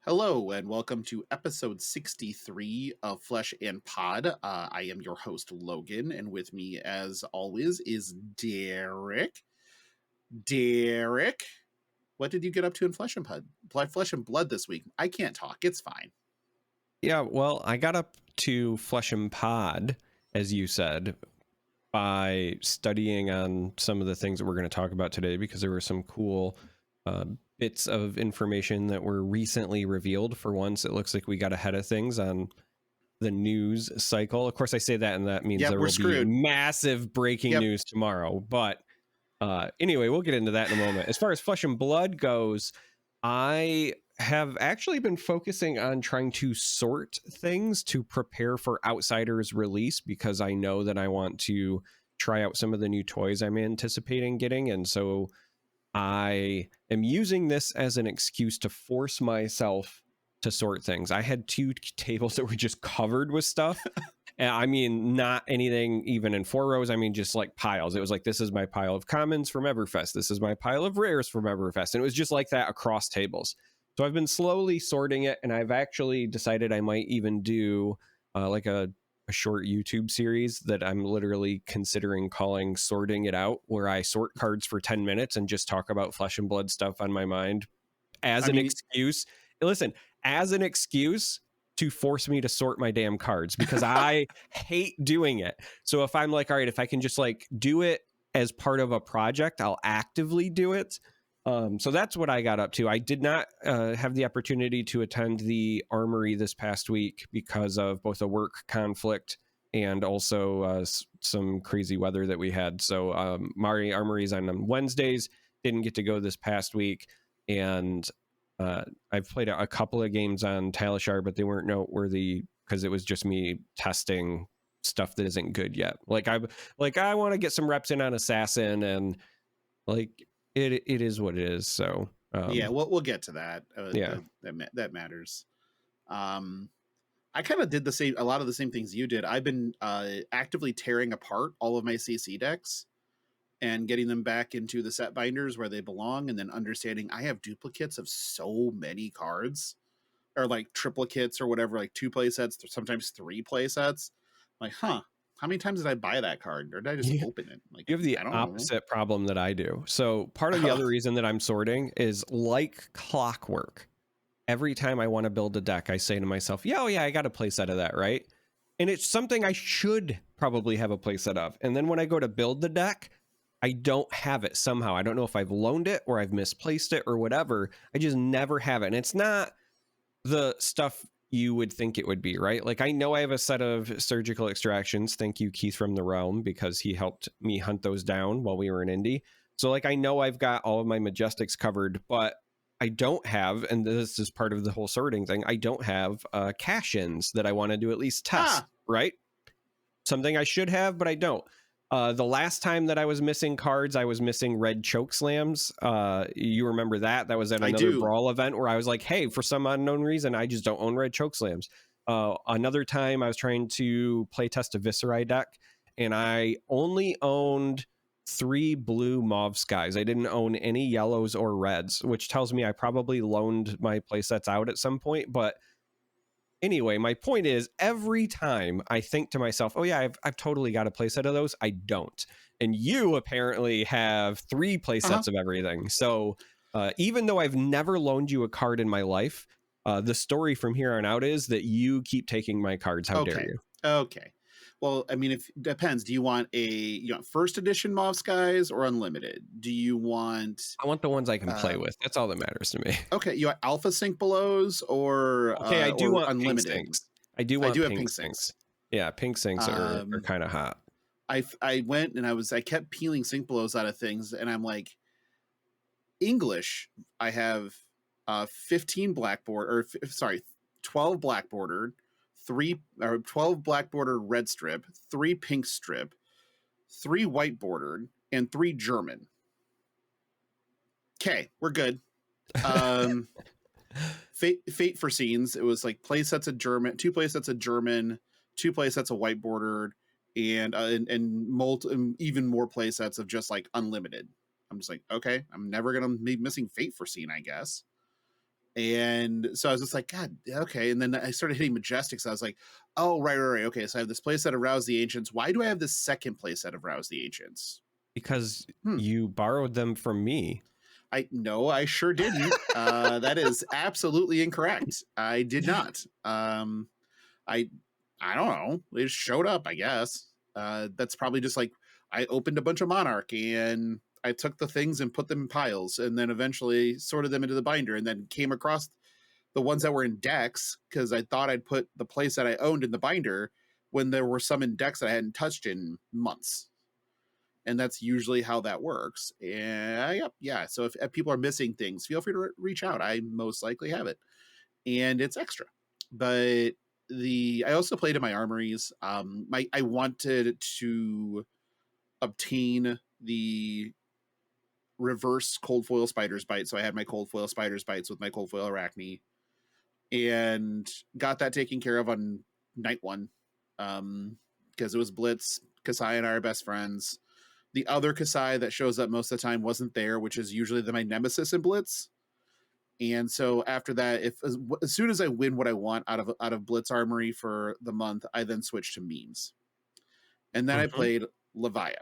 Hello, and welcome to episode 63 of Flesh and Pod. I am your host, Logan, and with me, as always, is Derek. Derek, what did you get up to in Flesh and Blood this week? I can't talk. It's fine. Yeah, well, I got up to Flesh and Pod, as you said, by studying on some of the things that we're going to talk about today, because there were some cool bits of information that were recently revealed. For once, it looks like we got ahead of things on the news cycle. Of course, I say that, and that means Yep, there we're will screwed. be massive breaking Yep. news tomorrow. But anyway, we'll get into that in a moment. As far as Flesh and Blood goes, I have actually been focusing on trying to sort things to prepare for Outsiders release, because I know that I want to try out some of the new toys I'm anticipating getting. And so I am using this as an excuse to force myself to sort things. I had two tables that were just covered with stuff. And I mean, not anything even in 4 rows. I mean, just like piles. It was like, this is my pile of commons from Everfest. This is my pile of rares from Everfest. And it was just like that across tables. So I've been slowly sorting it, and I've actually decided I might even do like a short YouTube series that I'm literally considering calling Sorting It Out, where I sort cards for 10 minutes and just talk about Flesh and Blood stuff on my mind as an excuse. Listen, as an excuse to force me to sort my damn cards, because I hate doing it. So if I'm like, all right, if I can just like do it as part of a project, I'll actively do it. So that's what I got up to. I did not have the opportunity to attend the Armory this past week because of both a work conflict and also some crazy weather that we had. So Mari Armory's on Wednesdays. Didn't get to go this past week. And I've played a couple of games on Talishar, but they weren't noteworthy because it was just me testing stuff that isn't good yet. I want to get some reps in on Assassin, and like it is what it is. So Yeah, we'll get to that. Yeah, that matters. I kind of did a lot of the same things you did. I've been actively tearing apart all of my CC decks and getting them back into the set binders where they belong, and then understanding I have duplicates of so many cards, or like triplicates or whatever, like 2 play sets, sometimes 3 play sets. Like, how many times did I buy that card, or did I just open it? Like, you have the I don't opposite know. problem that I do. So part of the other reason that I'm sorting is like clockwork. Every time I want to build a deck, I say to myself, yeah, I got a play set of that, right? And it's something I should probably have a play set of. And then when I go to build the deck, I don't have it somehow. I don't know if I've loaned it or I've misplaced it or whatever. I just never have it. And it's not the stuff you would think it would be, right? Like, I know I have a set of surgical extractions. Thank you, Keith from the Realm, because he helped me hunt those down while we were in Indy. So like, I know I've got all of my Majestics covered, but I don't have, and this is part of the whole sorting thing, I don't have cash-ins that I want to do at least test, right? Something I should have, but I don't. The last time that I was missing cards, I was missing red choke slams. You remember that? That was at another Brawl event where I was like, hey, for some unknown reason, I just don't own red choke slams. Another time I was trying to play test a Viserai deck, and I only owned 3 blue mauve skies. I didn't own any yellows or reds, which tells me I probably loaned my playsets out at some point. But anyway, my point is, every time I think to myself, oh yeah, I've totally got a playset of those, I don't. And you apparently have 3 playsets of everything. So even though I've never loaned you a card in my life, the story from here on out is that you keep taking my cards. How dare you? Okay. Well, I mean, it depends. Do you want first edition Mauve Skies or unlimited? Do you want... I want the ones I can play with. That's all that matters to me. Okay, you want Alpha Sync belows or okay, I do want unlimited? Pink Sinks. I do have Pink Sinks. Yeah, Pink Sinks are kind of hot. I went and I kept peeling Sync Belows out of things, and I'm like, English, I have 15 blackboard, or sorry, 12 black bordered, 12 black bordered red strip, 3 pink strip, 3 white bordered, and 3 German. Okay, we're good. Fate for Scenes, it was like play sets of German, 2 play sets of German, 2 play sets of white bordered, and even more play sets of just like unlimited. I'm just like, okay, I'm never gonna be missing Fate for Scene, I guess. And so I was just like, God, okay. And then I started hitting Majestics. I was like, oh, right. Okay, so I have this playset of Rouse the Ancients. Why do I have this second playset of Rouse the Ancients? Because Hmm. you borrowed them from me. I sure didn't. That is absolutely incorrect. I did not. I don't know. They just showed up, I guess. That's probably just like I opened a bunch of Monarch and I took the things and put them in piles and then eventually sorted them into the binder and then came across the ones that were in decks because I thought I'd put the place that I owned in the binder when there were some in decks that I hadn't touched in months. And that's usually how that works. And yeah. So if people are missing things, feel free to reach out. I most likely have it, and it's extra. But I also played in my armories. I wanted to obtain the reverse cold foil spiders bite, so I had my cold foil spiders bites with my cold foil Arachne, and got that taken care of on night one, because it was Blitz. Kasai and I are best friends. The other Kasai that shows up most of the time wasn't there, which is usually my nemesis in Blitz. And so after that, as soon as I win what I want out of Blitz Armory for the month, I then switch to memes. And then I played Levia.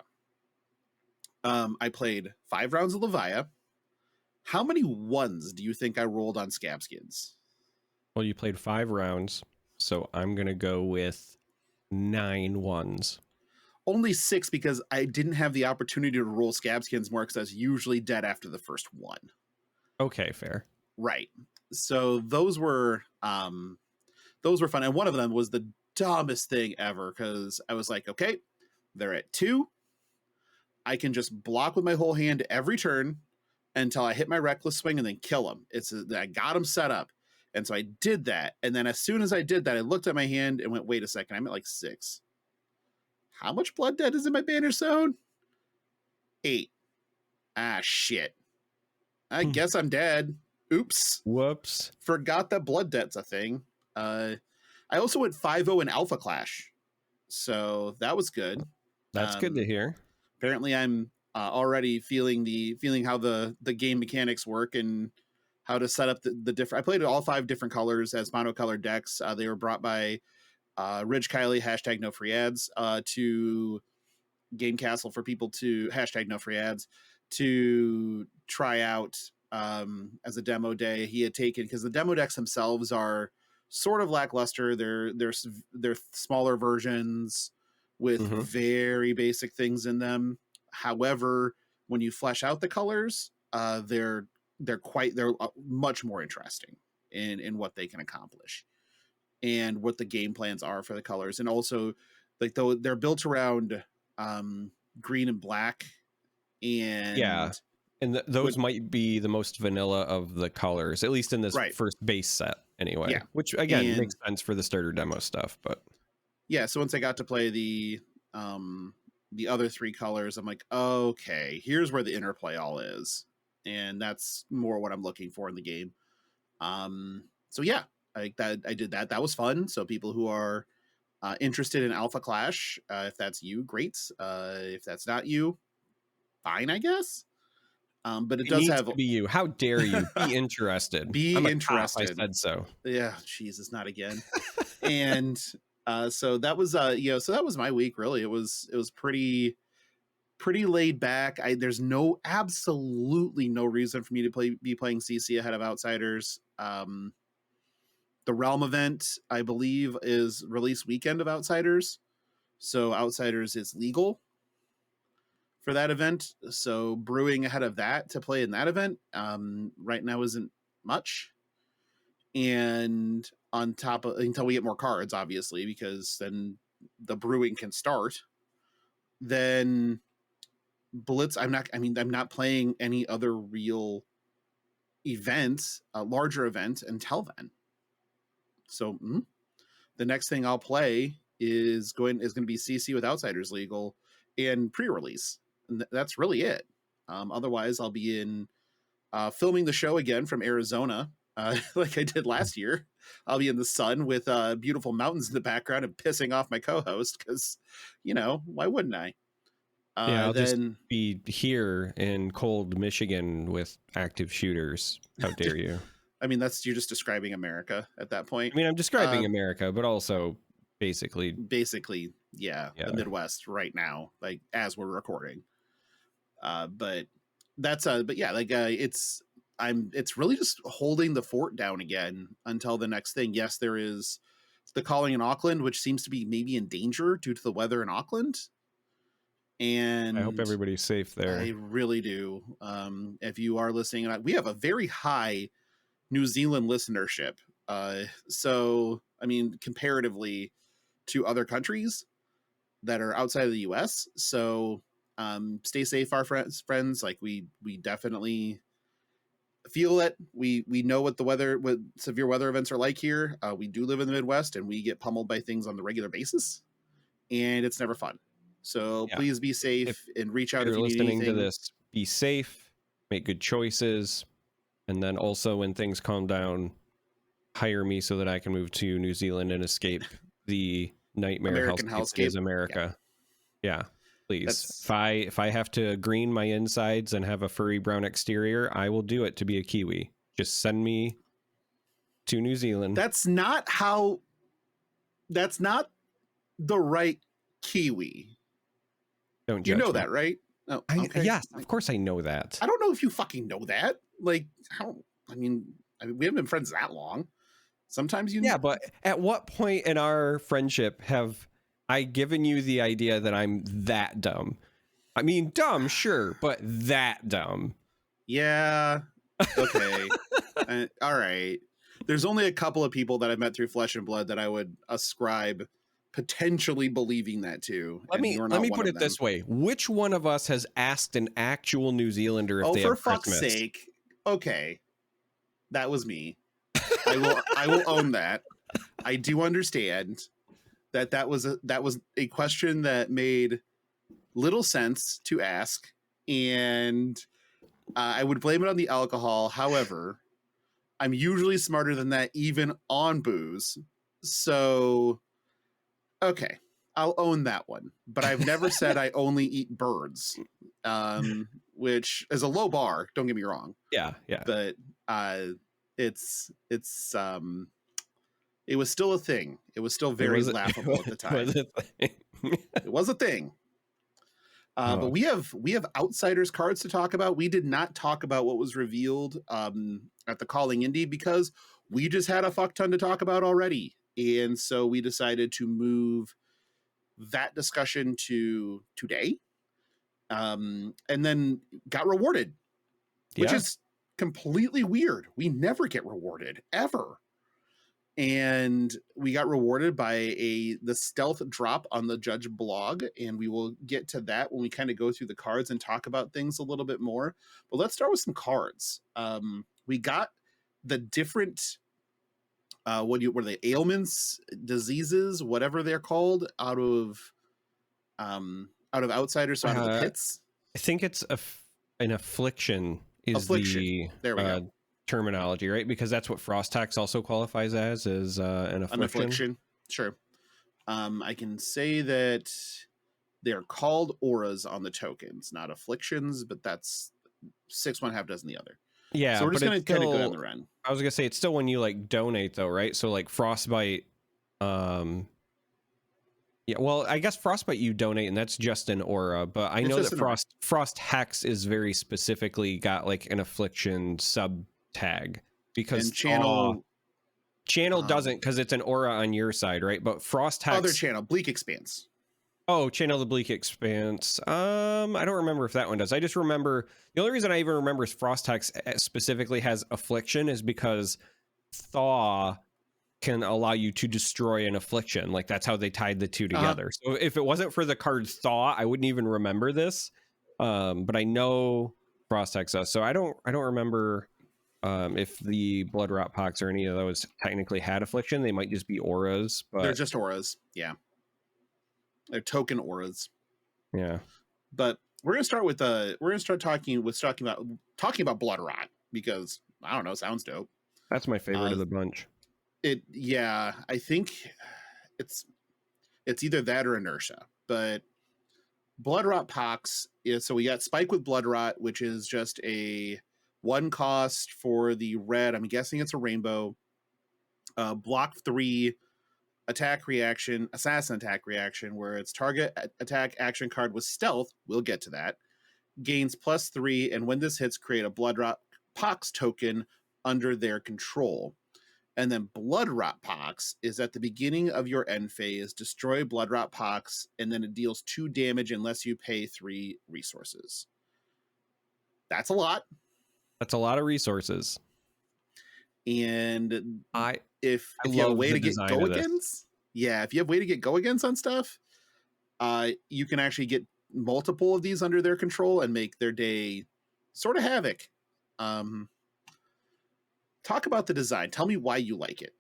I played 5 rounds of Levia. How many ones do you think I rolled on Scabskins? Well, you played 5 rounds, so I'm going to go with 9 ones. Only 6 because I didn't have the opportunity to roll Scabskins more because I was usually dead after the first one. Okay, fair. Right. So those were fun. And one of them was the dumbest thing ever because I was like, okay, they're at 2. I can just block with my whole hand every turn until I hit my reckless swing and then kill them. I got them set up. And so I did that. And then as soon as I did that, I looked at my hand and went, wait a second, I'm at like 6. How much blood debt is in my banner zone? 8. Ah, shit. I guess I'm dead. Oops. Whoops. Forgot that blood debt's a thing. I also went 5-0 in Alpha Clash. So that was good. That's good to hear. Apparently I'm already feeling how the game mechanics work and how to set up the different. I played all 5 different colors as monocolored decks. They were brought by Ridge Kiley, hashtag no free ads, to Game Castle for people to hashtag no free ads to try out as a demo day. He had taken, because the demo decks themselves are sort of lackluster. They're smaller versions with very basic things in them. However, when you flesh out the colors, they're much more interesting in what they can accomplish and what the game plans are for the colors. And also, like, though they're built around green and black, and those might be the most vanilla of the colors, at least in this first base set anyway. Yeah, which again makes sense for the starter demo stuff. But yeah, so once I got to play the other 3 colors, I'm like, okay, here's where the interplay all is, and that's more what I'm looking for in the game. So yeah, I did that. That was fun. So people who are interested in Alpha Clash, if that's you, great. If that's not you, fine, I guess. But it does needs have to be you. How dare you be interested? I'm interested. I said so. Yeah, Jesus, not again. And so that was so that was my week. Really, it was pretty laid back. There's absolutely no reason for me to be playing CC ahead of Outsiders. The Realm event, I believe, is release weekend of Outsiders, so Outsiders is legal for that event. So brewing ahead of that to play in that event right now isn't much. And on top of, until we get more cards, obviously, because then the brewing can start. Then Blitz, I'm not playing any other real events, a larger event, until then. So the next thing I'll play is going to be CC with Outsiders legal and pre-release. And that's really it. Otherwise, I'll be in filming the show again from Arizona, like I did last year. I'll be in the sun with beautiful mountains in the background and pissing off my co-host because, why wouldn't I? I'll just be here in cold Michigan with active shooters. How dare you? I mean, you're just describing America at that point. I mean, I'm describing America, but also basically, yeah, yeah. the Midwest right now, like as we're recording. But it's really just holding the fort down again until the next thing. Yes, there is the calling in Auckland, which seems to be maybe in danger due to the weather in Auckland. And I hope everybody's safe there. I really do. If you are listening, we have a very high New Zealand listenership. So, I mean, comparatively to other countries that are outside of the US. So, stay safe, our friends. Like we definitely feel that we know what severe weather events are like here. We do live in the Midwest, and we get pummeled by things on the regular basis, and it's never fun. So please be safe and reach out if you need anything. To this, be safe, make good choices, and then also when things calm down, hire me so that I can move to New Zealand and escape the nightmare American hellscape that is America. Yeah. Please. If I have to green my insides and have a furry brown exterior, I will do it to be a Kiwi. Just send me to New Zealand. That's not the right Kiwi. Don't judge you know me. that, right? Oh, okay. Yes, of course I know that. I don't know if you fucking know that. Like, I mean, we haven't been friends that long. Sometimes you... Yeah, but at what point in our friendship have I given you the idea that I'm that dumb? I mean, dumb, sure, but that dumb. Yeah. Okay. All right. There's only a couple of people that I've met through Flesh and Blood that I would ascribe potentially believing that to. Let me put it this way: which one of us has asked an actual New Zealander if they have Christmas? For fuck's sake! Okay, that was me. I will own that. I do understand that was a question that made little sense to ask, and I would blame it on the alcohol. However, I'm usually smarter than that, even on booze. So, okay, I'll own that one. But I've never said I only eat birds, which is a low bar. Don't get me wrong. Yeah, yeah. But it was still a thing. It was still very laughable at the time. It was a thing. But we have Outsiders cards to talk about. We did not talk about what was revealed at the Calling Indie because we just had a fuck ton to talk about already. And so we decided to move that discussion to today. And then got rewarded, which is completely weird. We never get rewarded ever. And we got rewarded by the stealth drop on the Judge blog, and we will get to that when we kind of go through the cards and talk about things a little bit more. But let's start with some cards. We got the different what are they, ailments, diseases, whatever they're called, out of Outsiders, so out of the pits. I think it's an affliction is the there we go. Terminology, right? Because that's what Frost Tax also qualifies as, is an affliction. An affliction, sure. I can say that they're called auras on the tokens, not afflictions, but that's 6 1 half dozen the other. Yeah, so we're just gonna kind of go down the run. I was gonna say it's still when you like donate though, right? So like frostbite, yeah. Well, I guess frostbite you donate, and that's just an aura. But I know that Frost Hex is very specifically got like an affliction sub tag, because channel doesn't, because it's an aura on your side, right? But Frost Hex, other channel, Bleak Expanse. Oh, Channel the Bleak Expanse. I don't remember if that one does. I just remember the only reason I even remember is Frost Hex specifically has affliction is because Thaw can allow you to destroy an affliction. Like that's how they tied the two together. So if it wasn't for the card Thaw, I wouldn't even remember this. But I know Frost Hex does. So I don't remember if the Blood Rot Pox or any of those technically had affliction. They might just be auras. But they're just auras. Yeah. They're token auras. Yeah. But we're gonna start with talking about Blood Rot, because I don't know, sounds dope. That's my favorite of the bunch. I think it's either that or Inertia. But Blood Rot Pox is, so we got Spike with Blood Rot, which is just a 1 cost for the red. I'm guessing it's a rainbow. Block 3 attack reaction, assassin attack reaction, where its target attack action card with stealth, we'll get to that, gains +3, and when this hits, create a Bloodrot Pox token under their control. And then Bloodrot Pox is at the beginning of your end phase, destroy Bloodrot Pox, and then it deals 2 damage unless you pay 3 resources. That's a lot. That's a lot of resources. And I if you have a way to get design go of this. agains, if you have a way to get go agains on stuff, you can actually get multiple of these under their control and make their day sort of havoc. Talk about the design. Tell me why you like it.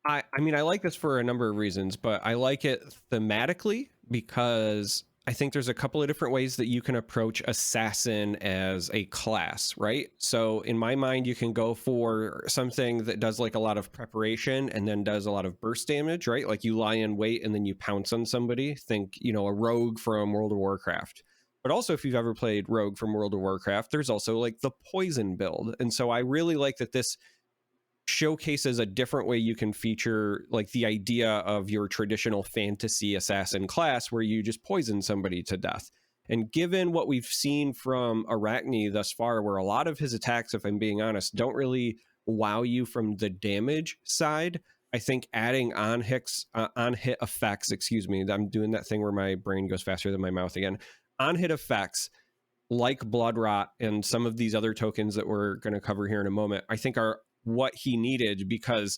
I mean, I like this for a number of reasons, but I like it thematically because I think there's a couple of different ways that you can approach assassin as a class, right? So in my mind, you can go for something that does like a lot of preparation and then does a lot of burst damage, right? Like you lie in wait and then you pounce on somebody. Think, you know, a rogue from World of Warcraft. But also, if you've ever played rogue from World of Warcraft, there's also like the poison build. And so I really like that this showcases a different way you can feature like the idea of your traditional fantasy assassin class where you just poison somebody to death. And given what we've seen from Arachne thus far, where a lot of his attacks, if I'm being honest, don't really wow you from the damage side, I think adding on hit effects, excuse me, I'm doing that thing where my brain goes faster than my mouth again. On hit effects like Blood Rot and some of these other tokens that we're going to cover here in a moment, I think are what he needed, because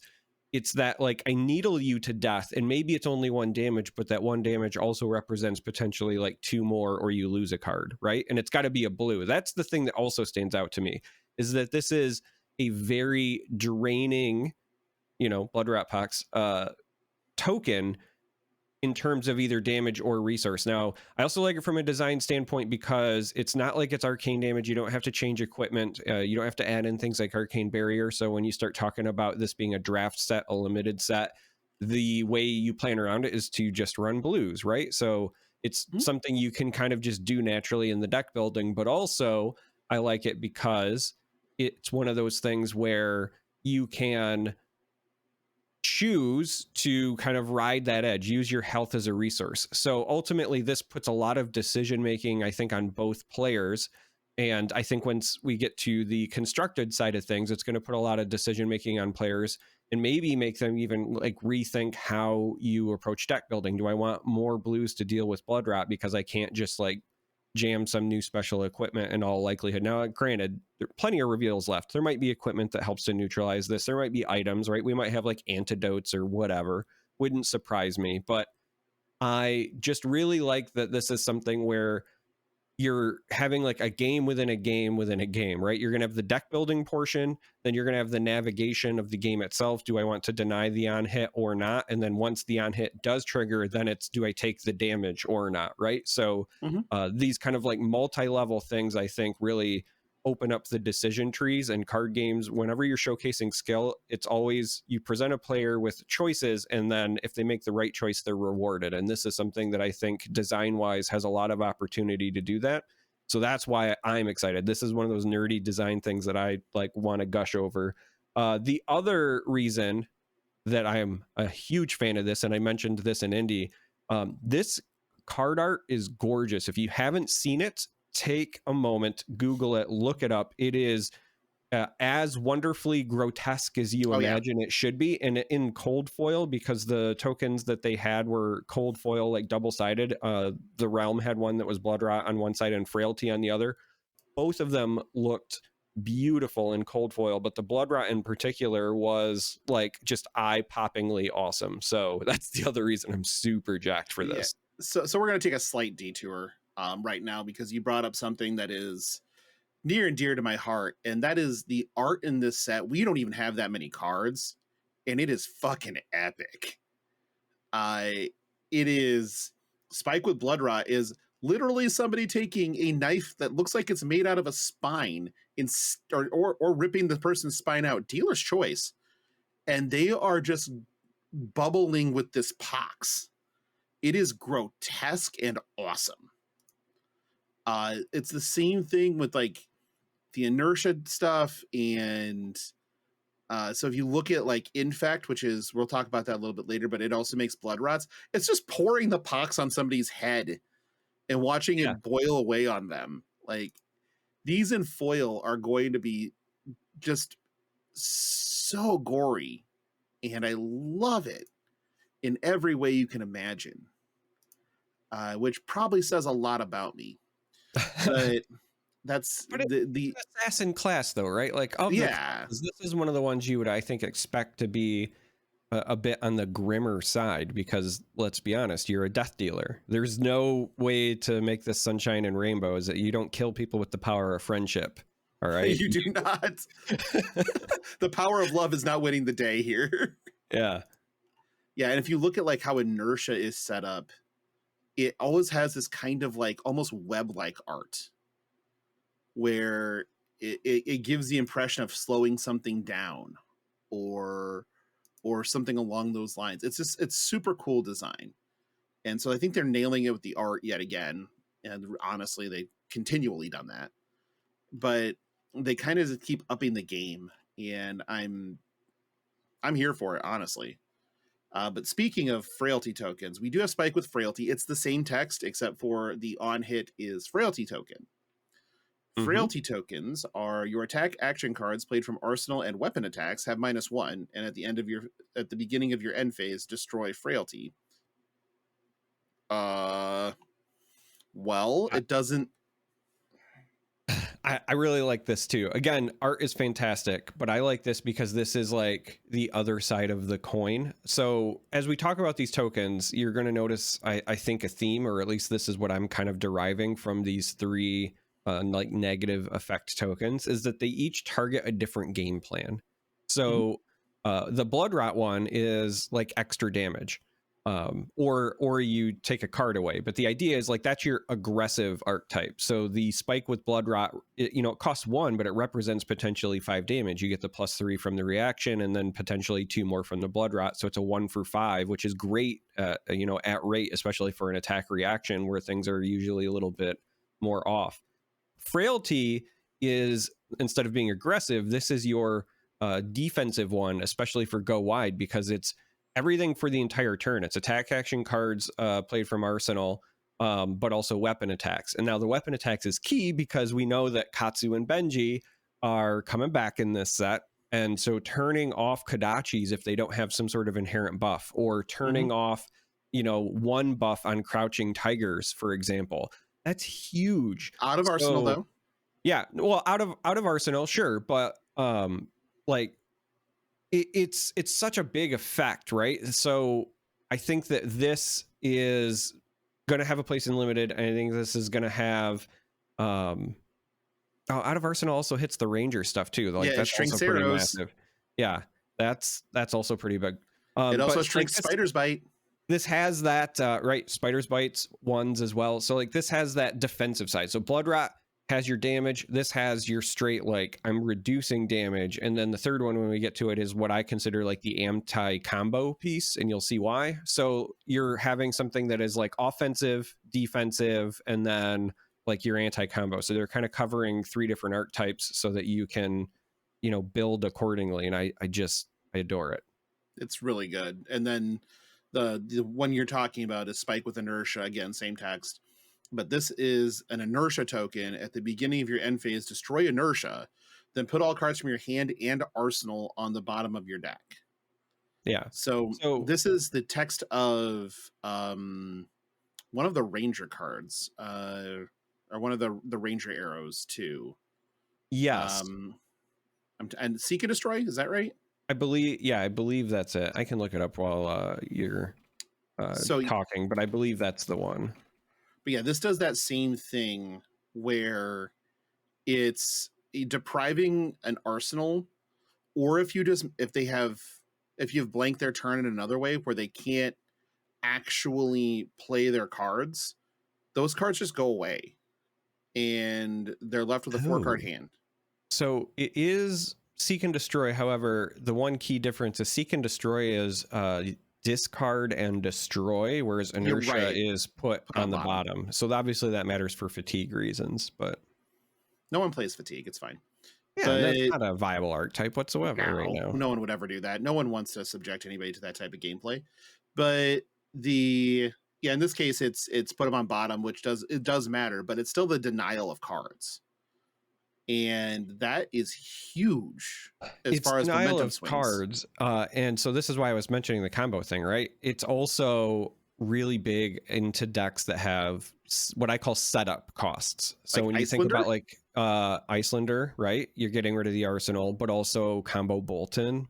it's that like I needle you to death and maybe it's only 1 damage, but that 1 damage also represents potentially like 2 more or you lose a card, right? And it's got to be a blue. That's the thing that also stands out to me, is that this is a very draining, you know, Blood Rat Pox token in terms of either damage or resource. Now, I also like it from a design standpoint because it's not like it's arcane damage. You don't have to change equipment. You don't have to add in things like Arcane Barrier. So when you start talking about this being a draft set, a limited set, the way you plan around it is to just run blues, right? So it's something you can kind of just do naturally in the deck building. But also, I like it because it's one of those things where you can choose to kind of ride that edge, use your health as a resource. So ultimately, this puts a lot of decision making, I think, on both players. And I think once we get to the constructed side of things, it's going to put a lot of decision making on players and maybe make them even like rethink how you approach deck building. Do I want more blues to deal with Blood Rot because I can't just like jam some new special equipment in all likelihood? Now, granted, there are plenty of reveals left. There might be equipment that helps to neutralize this. There might be items, right? We might have like antidotes or whatever. Wouldn't surprise me. But I just really like that this is something where you're having like a game within a game within a game, right? You're going to have the deck building portion, then you're going to have the navigation of the game itself. Do I want to deny the on hit or not? And then once the on hit does trigger, then it's, do I take the damage or not, right? So these kind of like multi-level things, I think, really open up the decision trees. And card games, whenever you're showcasing skill, it's always you present a player with choices, and then if they make the right choice, they're rewarded. And this is something that I think design wise has a lot of opportunity to do that. So that's why I'm excited. This is one of those nerdy design things that I like want to gush over. The other reason that I am a huge fan of this, and I mentioned this in Indie, this card art is gorgeous. If you haven't seen it, take a moment, Google it, look it up. It is as wonderfully grotesque as you imagine it should be, and in cold foil, because the tokens that they had were cold foil, like double-sided. The Realm had one that was Blood Rot on one side and Frailty on the other. Both of them looked beautiful in cold foil, but the Blood Rot in particular was like just eye-poppingly awesome. So that's the other reason I'm super jacked for this. So we're going to take a slight detour right now, because you brought up something that is near and dear to my heart, and that is the art in this set. We don't even have that many cards, and it is fucking epic. It is Spike with Blood Rot is literally somebody taking a knife that looks like it's made out of a spine or ripping the person's spine out, dealer's choice, and they are just bubbling with this pox. It is grotesque and awesome. It's the same thing with like the inertia stuff, and so if you look at like Infect, which is, we'll talk about that a little bit later, but it also makes blood rots. It's just pouring the pox on somebody's head and watching Yeah. it boil away on them. Like, these in foil are going to be just so gory, and I love it in every way you can imagine, which probably says a lot about me. But that's But it's the an assassin class, though, right? Like, of the yeah. classes, this is one of the ones you would, I think, expect to be a bit on the grimmer side, because let's be honest, you're a death dealer. There's no way to make this sunshine and rainbows that you don't kill people with the power of friendship. All right. You do not. The power of love is not winning the day here. Yeah. Yeah, and if you look at like how inertia is set up, it always has this kind of like almost web-like art where it gives the impression of slowing something down or something along those lines. It's super cool design. And so I think they're nailing it with the art yet again. And honestly, they've continually done that. But they kind of keep upping the game, and I'm here for it, honestly. But speaking of frailty tokens, we do have Spike with frailty. It's the same text, except for the on hit is frailty token. Frailty tokens are your attack action cards played from arsenal and weapon attacks have -1, and at the beginning of your end phase, destroy frailty. Well, it doesn't. I really like this too. Again, art is fantastic, but I like this because this is like the other side of the coin. So as we talk about these tokens, you're going to notice, I think, a theme, or at least this is what I'm kind of deriving from these three like negative effect tokens, is that they each target a different game plan. So the blood rot one is like extra damage. Or you take a card away, but the idea is like that's your aggressive archetype. So the spike with blood rot, it costs 1, but it represents potentially 5 damage. You get the +3 from the reaction, and then potentially 2 more from the blood rot. So it's a 1 for 5, which is great, at rate, especially for an attack reaction where things are usually a little bit more off. Frailty is, instead of being aggressive, this is your defensive one, especially for go wide, because it's everything for the entire turn. It's attack action cards played from arsenal, but also weapon attacks. And now the weapon attacks is key because we know that Katsu and Benji are coming back in this set. And so turning off Kodachis if they don't have some sort of inherent buff, or turning off, 1 buff on crouching tigers, for example, that's huge. Out of arsenal, though. Yeah, well, out of arsenal, sure, but like it's such a big effect, right? So I think that this is going to have a place in limited, and I think this is going to have out of arsenal also hits the ranger stuff too. Like, yeah, that's also pretty massive. Yeah, that's also pretty big. It also shrinks spider's bite. This has that right, spider's bites ones as well. So like this has that defensive side. So blood rot has your damage. This has your straight, like, I'm reducing damage. And then the third one, when we get to it, is what I consider like the anti-combo piece, and you'll see why. So you're having something that is like offensive, defensive, and then like your anti-combo. So they're kind of covering 3 different archetypes so that you can, build accordingly. And I adore it. It's really good. And then the one you're talking about is Spike with inertia. Again, same text. But this is an inertia token. At the beginning of your end phase, destroy inertia, then put all cards from your hand and arsenal on the bottom of your deck. Yeah. So this is the text of one of the ranger cards, or one of the ranger arrows too. Yes. And Seek and Destroy, is that right? I believe that's it. I can look it up while you're talking, but I believe that's the one. But yeah, this does that same thing where it's depriving an arsenal, or if you've blanked their turn in another way where they can't actually play their cards, those cards just go away and they're left with a 4-card hand. So it is Seek and Destroy. However, the one key difference is Seek and Destroy is discard and destroy, whereas inertia is put on the bottom. So obviously that matters for fatigue reasons, but No one plays Fatigue. It's fine. Yeah, But that's not a viable archetype whatsoever right now. no one would ever do that. No one wants to subject anybody to that type of gameplay. But in this case, it's put them on bottom, which does matter, but it's still the denial of cards, and that is huge as It's far as denial momentum of swings. cards, and so this is why I was mentioning the combo thing, right? It's also really big into decks that have what I call setup costs. So Like when you Icelander? think about like Icelander, right? You're getting rid of the arsenal, but also combo Bolton,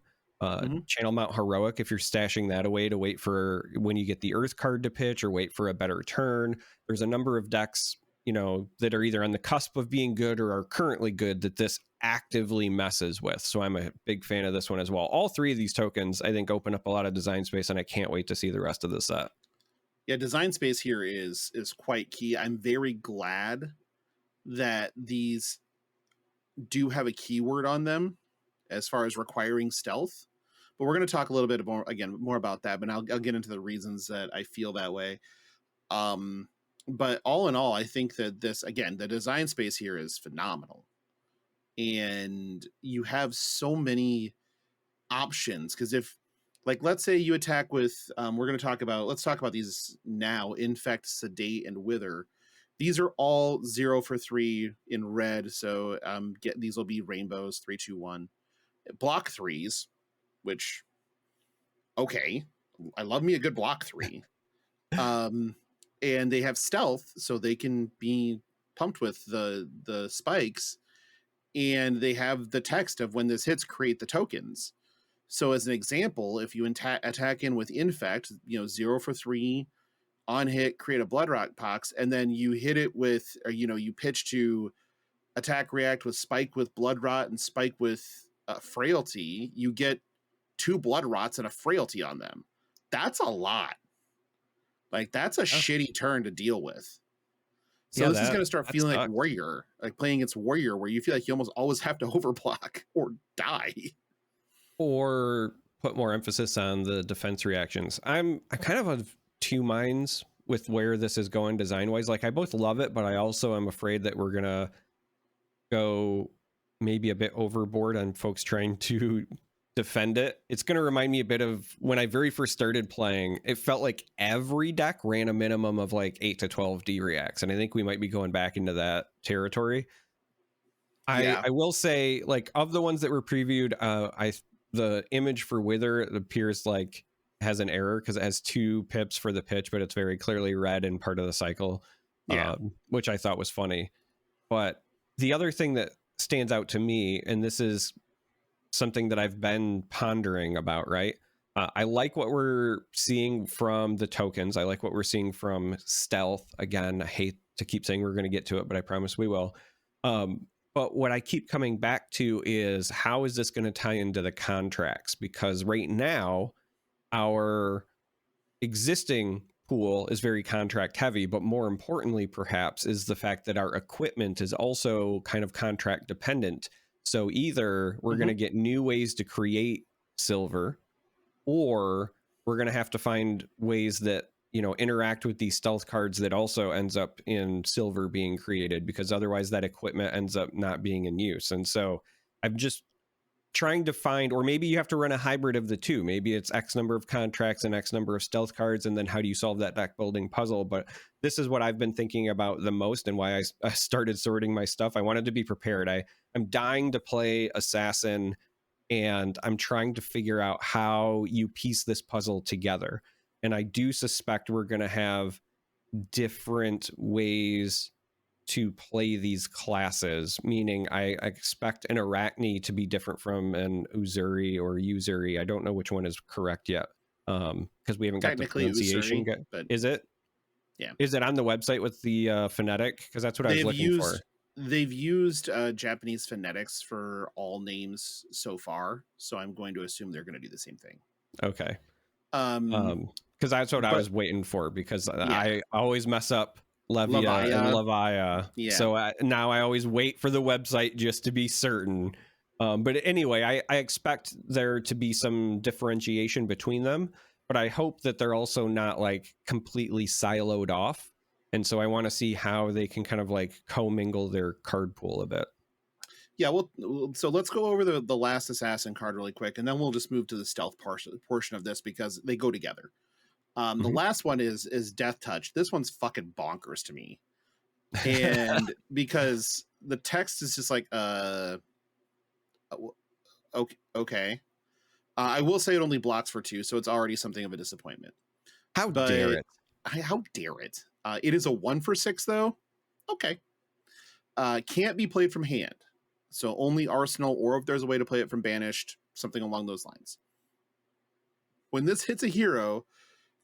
channel mount Heroic if you're stashing that away to wait for when you get the Earth card to pitch or wait for a better turn. There's a number of decks, that are either on the cusp of being good or are currently good that this actively messes with. So I'm a big fan of this one as well. All three of these tokens, I think, open up a lot of design space, and I can't wait to see the rest of the set. Yeah, design space here is quite key. I'm very glad that these do have a keyword on them as far as requiring stealth. But we're going to talk a little bit more about that, but I'll get into the reasons that I feel that way. But all in all, I think that the design space here is phenomenal. And you have so many options, because if, like, let's say you attack with, let's talk about these now: Infect, Sedate, and Wither. These are all 0 for 3 in red, so these will be rainbows, 3, 2, 1. Block 3s, which, okay, I love me a good block 3. And they have stealth, so they can be pumped with the spikes, and they have the text of when this hits, create the tokens. So as an example, if you attack in with Infect, 0 for 3 on hit, create a Bloodrot Pox, and then you hit it with, or you pitch to attack react with Spike with Bloodrot and Spike with Frailty, you get 2 Bloodrots and a Frailty on them. That's a lot. Like, that's a shitty turn to deal with. So this is going to start feeling like Warrior, like playing against Warrior, where you feel like you almost always have to overblock or die. Or put more emphasis on the defense reactions. I kind of have two minds with where this is going design wise. Like, I both love it, but I also am afraid that we're going to go maybe a bit overboard on folks trying to defend it. It's going to remind me a bit of when I very first started playing. It felt like every deck ran a minimum of like 8 to 12 D reacts, and I think we might be going back into that territory. I will say, like, of the ones that were previewed, the image for Wither, it appears like has an error because it has 2 pips for the pitch, but it's very clearly red and part of the cycle, which I thought was funny. But the other thing that stands out to me, and this is something that I've been pondering about, right? I like what we're seeing from the tokens. I like what we're seeing from stealth. Again, I hate to keep saying we're going to get to it, but I promise we will. But what I keep coming back to is, how is this going to tie into the contracts? Because right now, our existing pool is very contract heavy, but more importantly, perhaps, is the fact that our equipment is also kind of contract dependent. So either we're going to get new ways to create silver, or we're going to have to find ways that interact with these stealth cards that also ends up in silver being created, because otherwise that equipment ends up not being in use. And so I'm just trying to find, or maybe you have to run a hybrid of the two. Maybe it's X number of contracts and X number of stealth cards, and then how do you solve that deck building puzzle? But this is what I've been thinking about the most, and why I started sorting my stuff. I wanted to be prepared. I'm dying to play Assassin, and I'm trying to figure out how you piece this puzzle together. And I do suspect we're going to have different ways to play these classes, meaning I expect an Arachne to be different from an Uzuri or Yuzuri. I don't know which one is correct yet, because we haven't got the pronunciation. But is it? Yeah. Is it on the website with the phonetic? Because that's what I was looking for. They've used Japanese phonetics for all names so far, so I'm going to assume they're going to do the same thing. Okay. Because that's what I was waiting for, because I always mess up Levia and Levia. Yeah. So now I always wait for the website just to be certain. But anyway, I expect there to be some differentiation between them, but I hope that they're also not like completely siloed off. And so I want to see how they can kind of like commingle their card pool a bit. Yeah, so let's go over the last assassin card really quick, and then we'll just move to the stealth portion of this because they go together. The Mhm. last one is Death Touch. This one's fucking bonkers to me, and because the text is just like, okay, okay. I will say it only blocks for 2, so it's already something of a disappointment. How dare But it? how dare it? It is a 1 for 6 though. Okay. Can't be played from hand, so only arsenal, or if there's a way to play it from banished, something along those lines. When this hits a hero,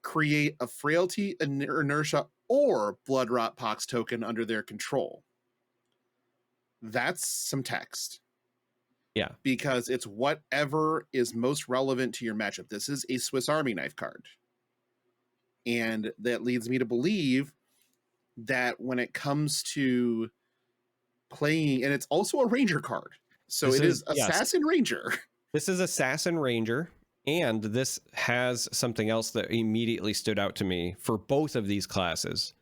create a frailty, inertia, or blood rot pox token under their control. That's some text. Yeah. Because it's whatever is most relevant to your matchup. This is a Swiss Army knife card. And that leads me to believe that when it comes to playing, and it's also a ranger card. So This it is yes. Assassin Ranger. This is Assassin Ranger, and this has something else that immediately stood out to me for both of these classes.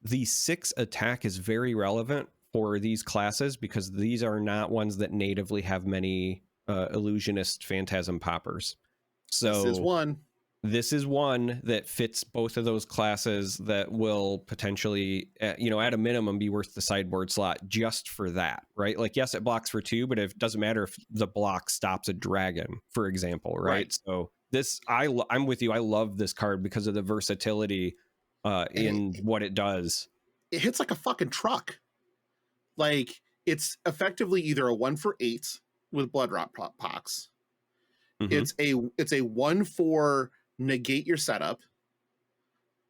The 6 attack is very relevant for these classes because these are not ones that natively have many illusionist phantasm poppers. So this is one that fits both of those classes that will potentially, at a minimum, be worth the sideboard slot just for that, right? Like, yes, it blocks for 2, but it doesn't matter if the block stops a dragon, for example, right? So this, I'm with you. I love this card because of the versatility in what it does. It hits like a fucking truck. Like, it's effectively either a 1 for 8 with blood rot pox. Mm-hmm. It's a 1 for negate your setup,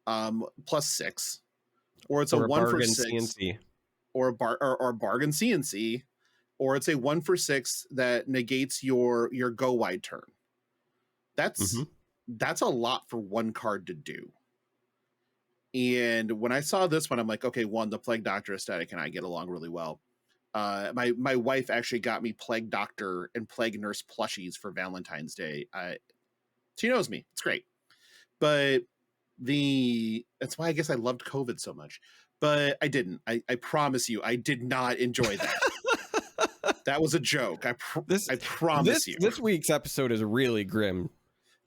+6, or it's a 1 for 6, CNC. or bargain CNC, or it's a 1 for 6 that negates your go wide turn. That's a lot for one card to do. And when I saw this one, I'm like, okay, one, the Plague Doctor aesthetic and I get along really well. My wife actually got me Plague Doctor and Plague Nurse plushies for Valentine's Day. She knows me. It's great. But that's why I guess I loved COVID so much. But I didn't. I promise you, I did not enjoy that. That was a joke. I promise you. This week's episode is really grim.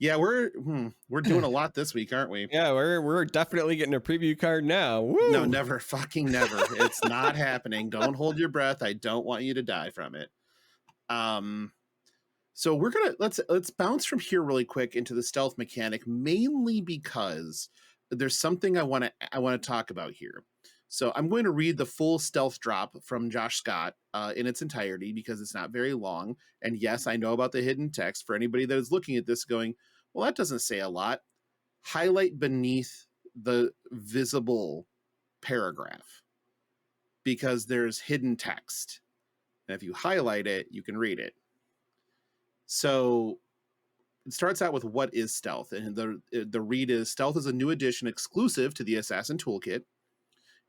Yeah, we're doing a lot this week, aren't we? Yeah, we're definitely getting a preview card now. Woo! No, never, fucking never. It's not happening. Don't hold your breath. I don't want you to die from it. So we're gonna let's bounce from here really quick into the stealth mechanic, mainly because there's something I want to talk about here. So I'm going to read the full stealth drop from Josh Scott in its entirety because it's not very long. And yes, I know about the hidden text. For anybody that is looking at this going, well, that doesn't say a lot. Highlight beneath the visible paragraph because there's hidden text. And if you highlight it, you can read it. So it starts out with what is stealth, and the read is: stealth is a new addition exclusive to the Assassin Toolkit,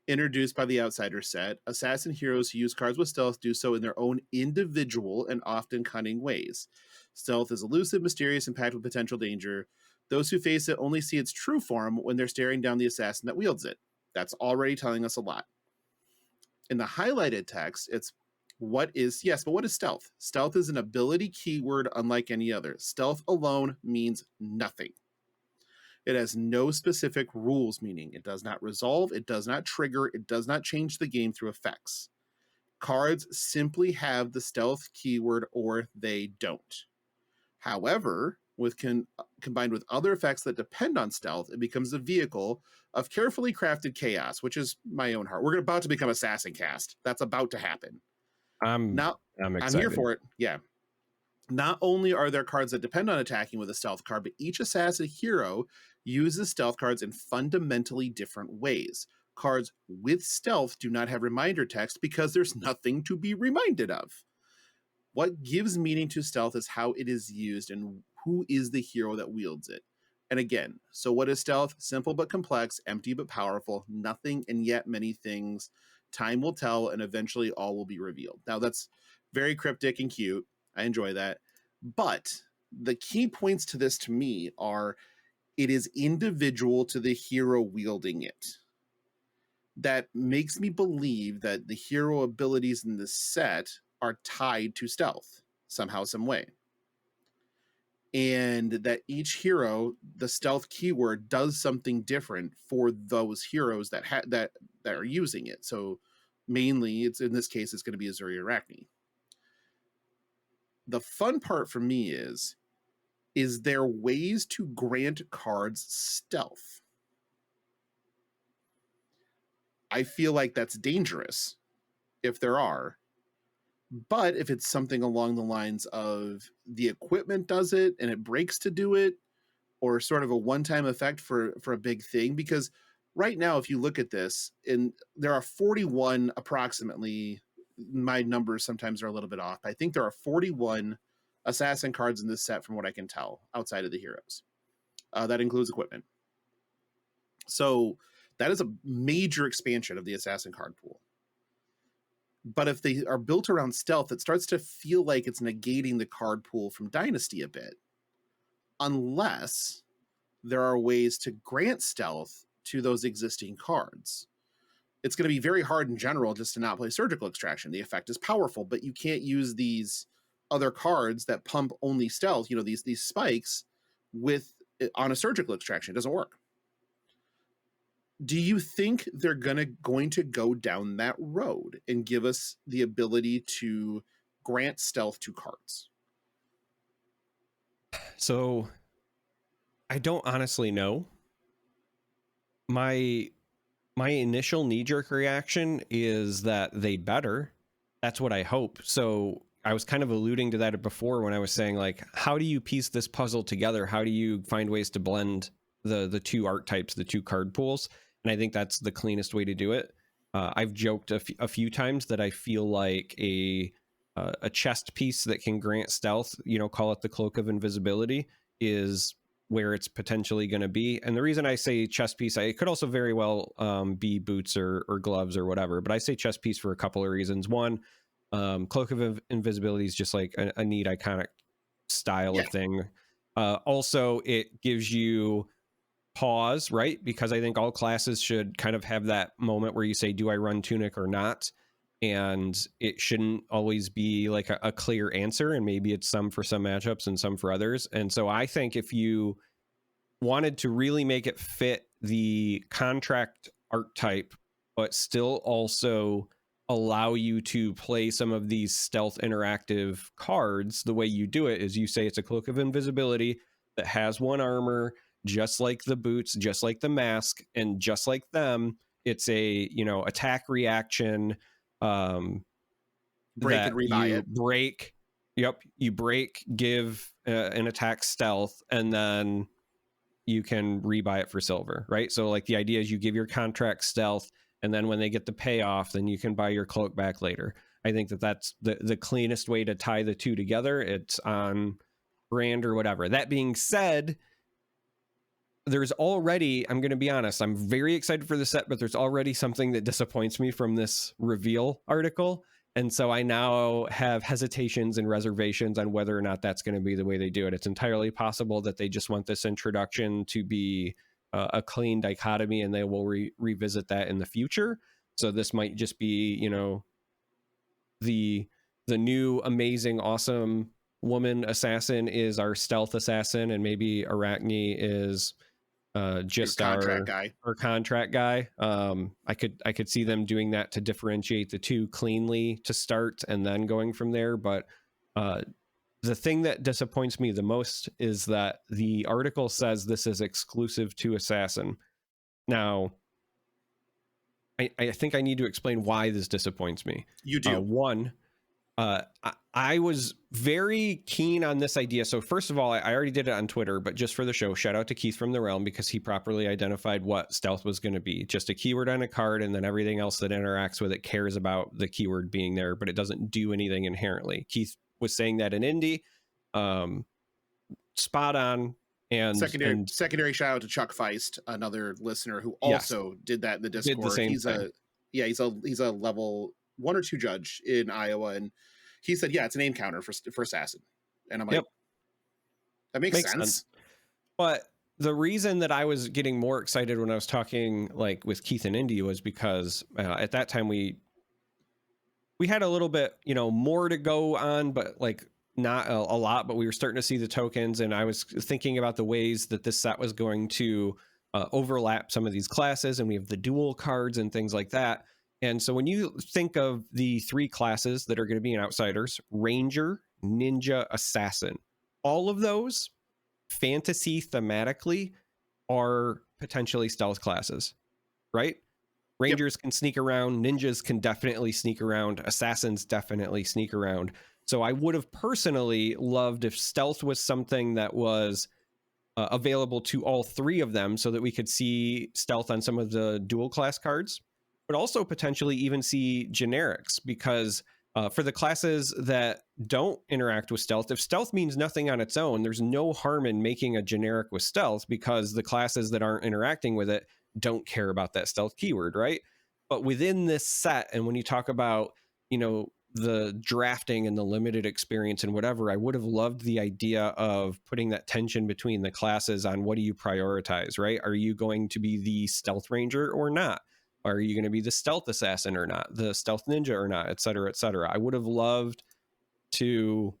introduced by the Outsider set. Assassin heroes who use cards with stealth do so in their own individual and often cunning ways. Stealth is elusive, mysterious, and packed with potential danger. Those who face it only see its true form when they're staring down the assassin that wields it. That's already telling us a lot. In the highlighted text, it's what is stealth? Stealth is an ability keyword unlike any other. Stealth alone means nothing. It has no specific rules, meaning it does not resolve, it does not trigger, it does not change the game through effects. Cards simply have the stealth keyword or they don't. However, combined with other effects that depend on stealth, it becomes a vehicle of carefully crafted chaos, which is my own heart. We're about to become Assassin Cast. That's about to happen. I'm excited. I'm here for it. Yeah. Not only are there cards that depend on attacking with a stealth card, but each assassin hero uses stealth cards in fundamentally different ways. Cards with stealth do not have reminder text because there's nothing to be reminded of. What gives meaning to stealth is how it is used and who is the hero that wields it. And again, so what is stealth? Simple but complex, empty but powerful, nothing and yet many things. Time will tell, and eventually all will be revealed. Now, that's very cryptic and cute. I enjoy that. But the key points to this to me are it is individual to the hero wielding it. That makes me believe that the hero abilities in this set are tied to stealth somehow, some way. And that each hero, the stealth keyword does something different for those heroes that are using it. So mainly, it's in this case, it's going to be Azuri Arachne. The fun part for me is there ways to grant cards stealth? I feel like that's dangerous if there are. But if it's something along the lines of the equipment does it and it breaks to do it, or sort of a one-time effect for a big thing, because right now, if you look at this, there are 41 approximately, my numbers sometimes are a little bit off, but I think there are 41 assassin cards in this set from what I can tell outside of the heroes. That includes equipment. So that is a major expansion of the assassin card pool. But if they are built around stealth, it starts to feel like it's negating the card pool from Dynasty a bit. Unless there are ways to grant stealth to those existing cards. It's going to be very hard in general just to not play Surgical Extraction. The effect is powerful, but you can't use these other cards that pump only stealth, these spikes on a Surgical Extraction. It doesn't work. Do you think they're going to go down that road and give us the ability to grant stealth to cards? So I don't honestly know. My initial knee-jerk reaction is that they better. That's what I hope. So I was kind of alluding to that before when I was saying, like, how do you piece this puzzle together? How do you find ways to blend the two archetypes, the two card pools? And I think that's the cleanest way to do it. I've joked a few times that I feel like a chest piece that can grant stealth, call it the Cloak of Invisibility, is where it's potentially going to be. And the reason I say chest piece, it could also very well be boots or gloves or whatever, but I say chest piece for a couple of reasons. One, Cloak of Invisibility is just like a neat, iconic style of thing. Also, it gives you pause, right? Because I think all classes should kind of have that moment where you say, do I run Tunic or not? And it shouldn't always be like a clear answer. And maybe it's some for some matchups and some for others. And so I think if you wanted to really make it fit the contract archetype, but still also allow you to play some of these stealth interactive cards, the way you do it is you say it's a Cloak of Invisibility that has one armor, just like the boots, just like the mask, and just like them, it's a attack reaction. Break and rebuy it. Break. Yep, you break, give an attack stealth, and then you can rebuy it for silver, right? So like the idea is you give your contract stealth, and then when they get the payoff, then you can buy your cloak back later. I think that's the cleanest way to tie the two together. It's on brand or whatever. That being said, there's already, I'm going to be honest, I'm very excited for the set, but there's already something that disappoints me from this reveal article. And so I now have hesitations and reservations on whether or not that's going to be the way they do it. It's entirely possible that they just want this introduction to be a clean dichotomy, and they will revisit that in the future. So this might just be, the new amazing, awesome woman assassin is our stealth assassin, and maybe Arachne is just our contract guy. I could see them doing that to differentiate the two cleanly to start and then going from there. But the thing that disappoints me the most is that the article says this is exclusive to Assassin. Now, I think I need to explain why this disappoints me. You do. One, I was very keen on this idea. So first of all, I already did it on Twitter, but just for the show, shout out to Keith from the Realm, because he properly identified what stealth was going to be. Just a keyword on a card, and then everything else that interacts with it cares about the keyword being there, but it doesn't do anything inherently. Keith was saying that in Indy. Spot on. And secondary shout out to Chuck Feist, another listener who also did that in the Discord. Did the same thing. He's a level 1 or 2 judge in Iowa, and he said, yeah, it's an aim counter for assassin. And I'm like, that makes sense. But the reason that I was getting more excited when I was talking like with Keith and Indy was because at that time we had a little bit, more to go on, but like not a lot, but we were starting to see the tokens. And I was thinking about the ways that this set was going to overlap some of these classes, and we have the dual cards and things like that. And so when you think of the 3 classes that are going to be in Outsiders, Ranger, Ninja, Assassin, all of those fantasy thematically are potentially stealth classes, right? Rangers can sneak around, ninjas can definitely sneak around, assassins definitely sneak around. So I would have personally loved if stealth was something that was available to all 3 of them, so that we could see stealth on some of the dual class cards, but also potentially even see generics, because for the classes that don't interact with stealth, if stealth means nothing on its own, there's no harm in making a generic with stealth, because the classes that aren't interacting with it don't care about that stealth keyword, right? But within this set, and when you talk about, the drafting and the limited experience and whatever, I would have loved the idea of putting that tension between the classes on what do you prioritize, right? Are you going to be the stealth ranger or not? Are you going to be the stealth assassin or not, the stealth ninja or not, et cetera, et cetera? I would have loved to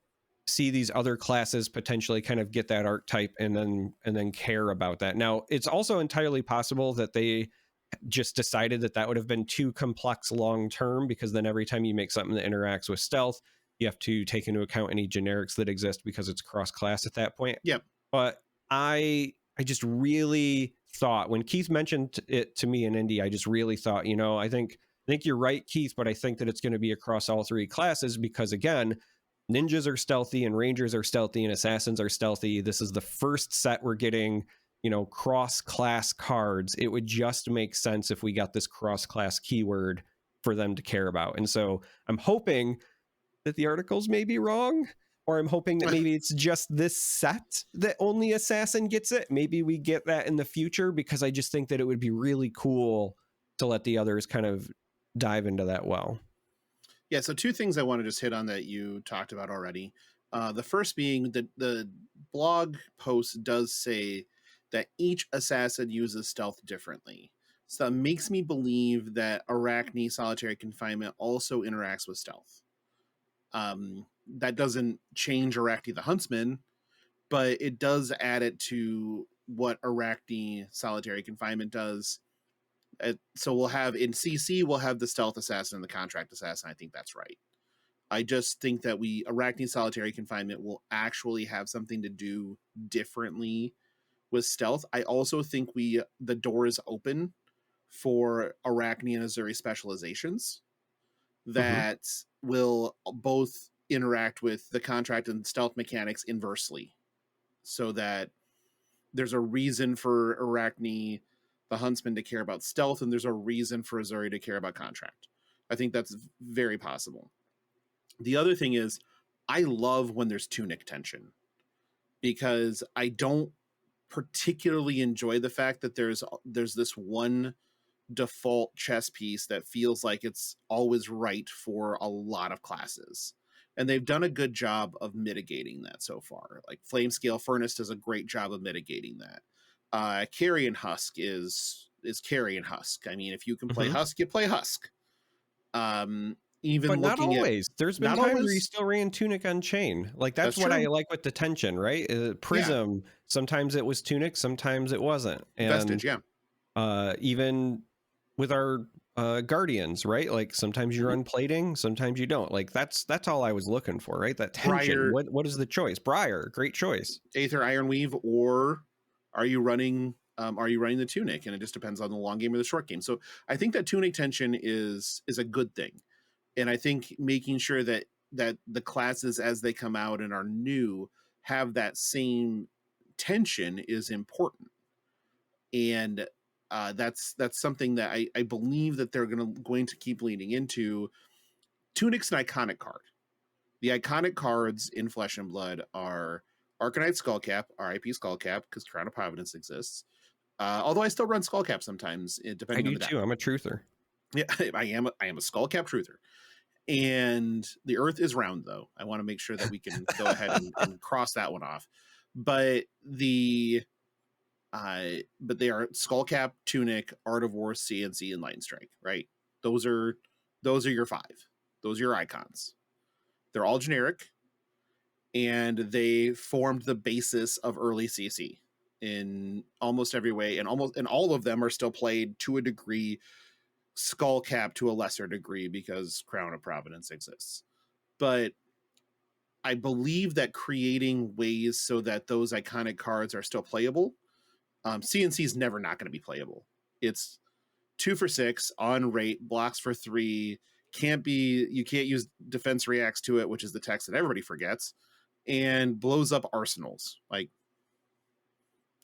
see these other classes potentially kind of get that archetype and then care about that. Now, it's also entirely possible that they just decided that would have been too complex long term, because then every time you make something that interacts with stealth, you have to take into account any generics that exist, because it's cross class at that point. Yep. But I just really thought, when Keith mentioned it to me in Indy, I just really thought, I think you're right, Keith, but I think that it's going to be across all 3 classes, because again, ninjas are stealthy and rangers are stealthy and assassins are stealthy. This is the first set we're getting, cross class cards. It would just make sense if we got this cross class keyword for them to care about. And so I'm hoping that the articles may be wrong, or I'm hoping that maybe it's just this set that only assassin gets it. Maybe we get that in the future, because I just think that it would be really cool to let the others kind of dive into that well. Yeah, so 2 things I want to just hit on that you talked about already. The first being that the blog post does say that each assassin uses stealth differently. So that makes me believe that Arachne Solitary Confinement also interacts with stealth. That doesn't change Arachne the Huntsman, but it does add it to what Arachne Solitary Confinement does. So we'll have in CC, we'll have the stealth assassin and the contract assassin. I think that's right. I just think that Arachne Solitary Confinement will actually have something to do differently with stealth. I also think the door is open for Arachne and Azuri specializations that will both interact with the contract and stealth mechanics inversely, so that there's a reason for Arachne the Huntsman to care about stealth, and there's a reason for Azuri to care about contract. I think that's very possible. The other thing is, I love when there's tunic tension, because I don't particularly enjoy the fact that there's this one default chess piece that feels like it's always right for a lot of classes. And they've done a good job of mitigating that so far. Like Flamescale Furnace does a great job of mitigating that. Carrion Husk is Carrion Husk. I mean, if you can play Husk, you play Husk. Even but not looking always. There's been times where you still ran Tunic on chain. Like that's what I like with the tension, right? Prism, sometimes it was Tunic, sometimes it wasn't. And Vestige, yeah. Even with our Guardians, right? Like sometimes you run plating, sometimes you don't. Like that's all I was looking for, right? That tension. Briar, what is the choice? Briar, great choice. Aether Ironweave, or are you running the Tunic? And it just depends on the long game or the short game. So I think that Tunic tension is a good thing. And I think making sure that the classes as they come out and are new have that same tension is important. And that's something that I believe that they're going to keep leaning into. Tunic's an iconic card. The iconic cards in Flesh and Blood are Arcanite Skullcap, RIP Skullcap, because Crown of Providence exists. Although I still run Skullcap sometimes, depending on the deck. I do too. I'm a truther. Yeah, I am a Skullcap truther. And the Earth is round, though. I want to make sure that we can go ahead and cross that one off. But they are Skullcap, Tunic, Art of War, CNC, and Lightning Strike. Right? Those are your 5. Those are your icons. They're all generic, and they formed the basis of early CC in almost every way, and all of them are still played to a degree, Skullcap to a lesser degree because Crown of Providence exists. But I believe that creating ways so that those iconic cards are still playable, CNC is never not going to be playable. It's 2 for 6 on rate, blocks for 3. You can't use defense reacts to it, which is the text that everybody forgets, and blows up arsenals. Like,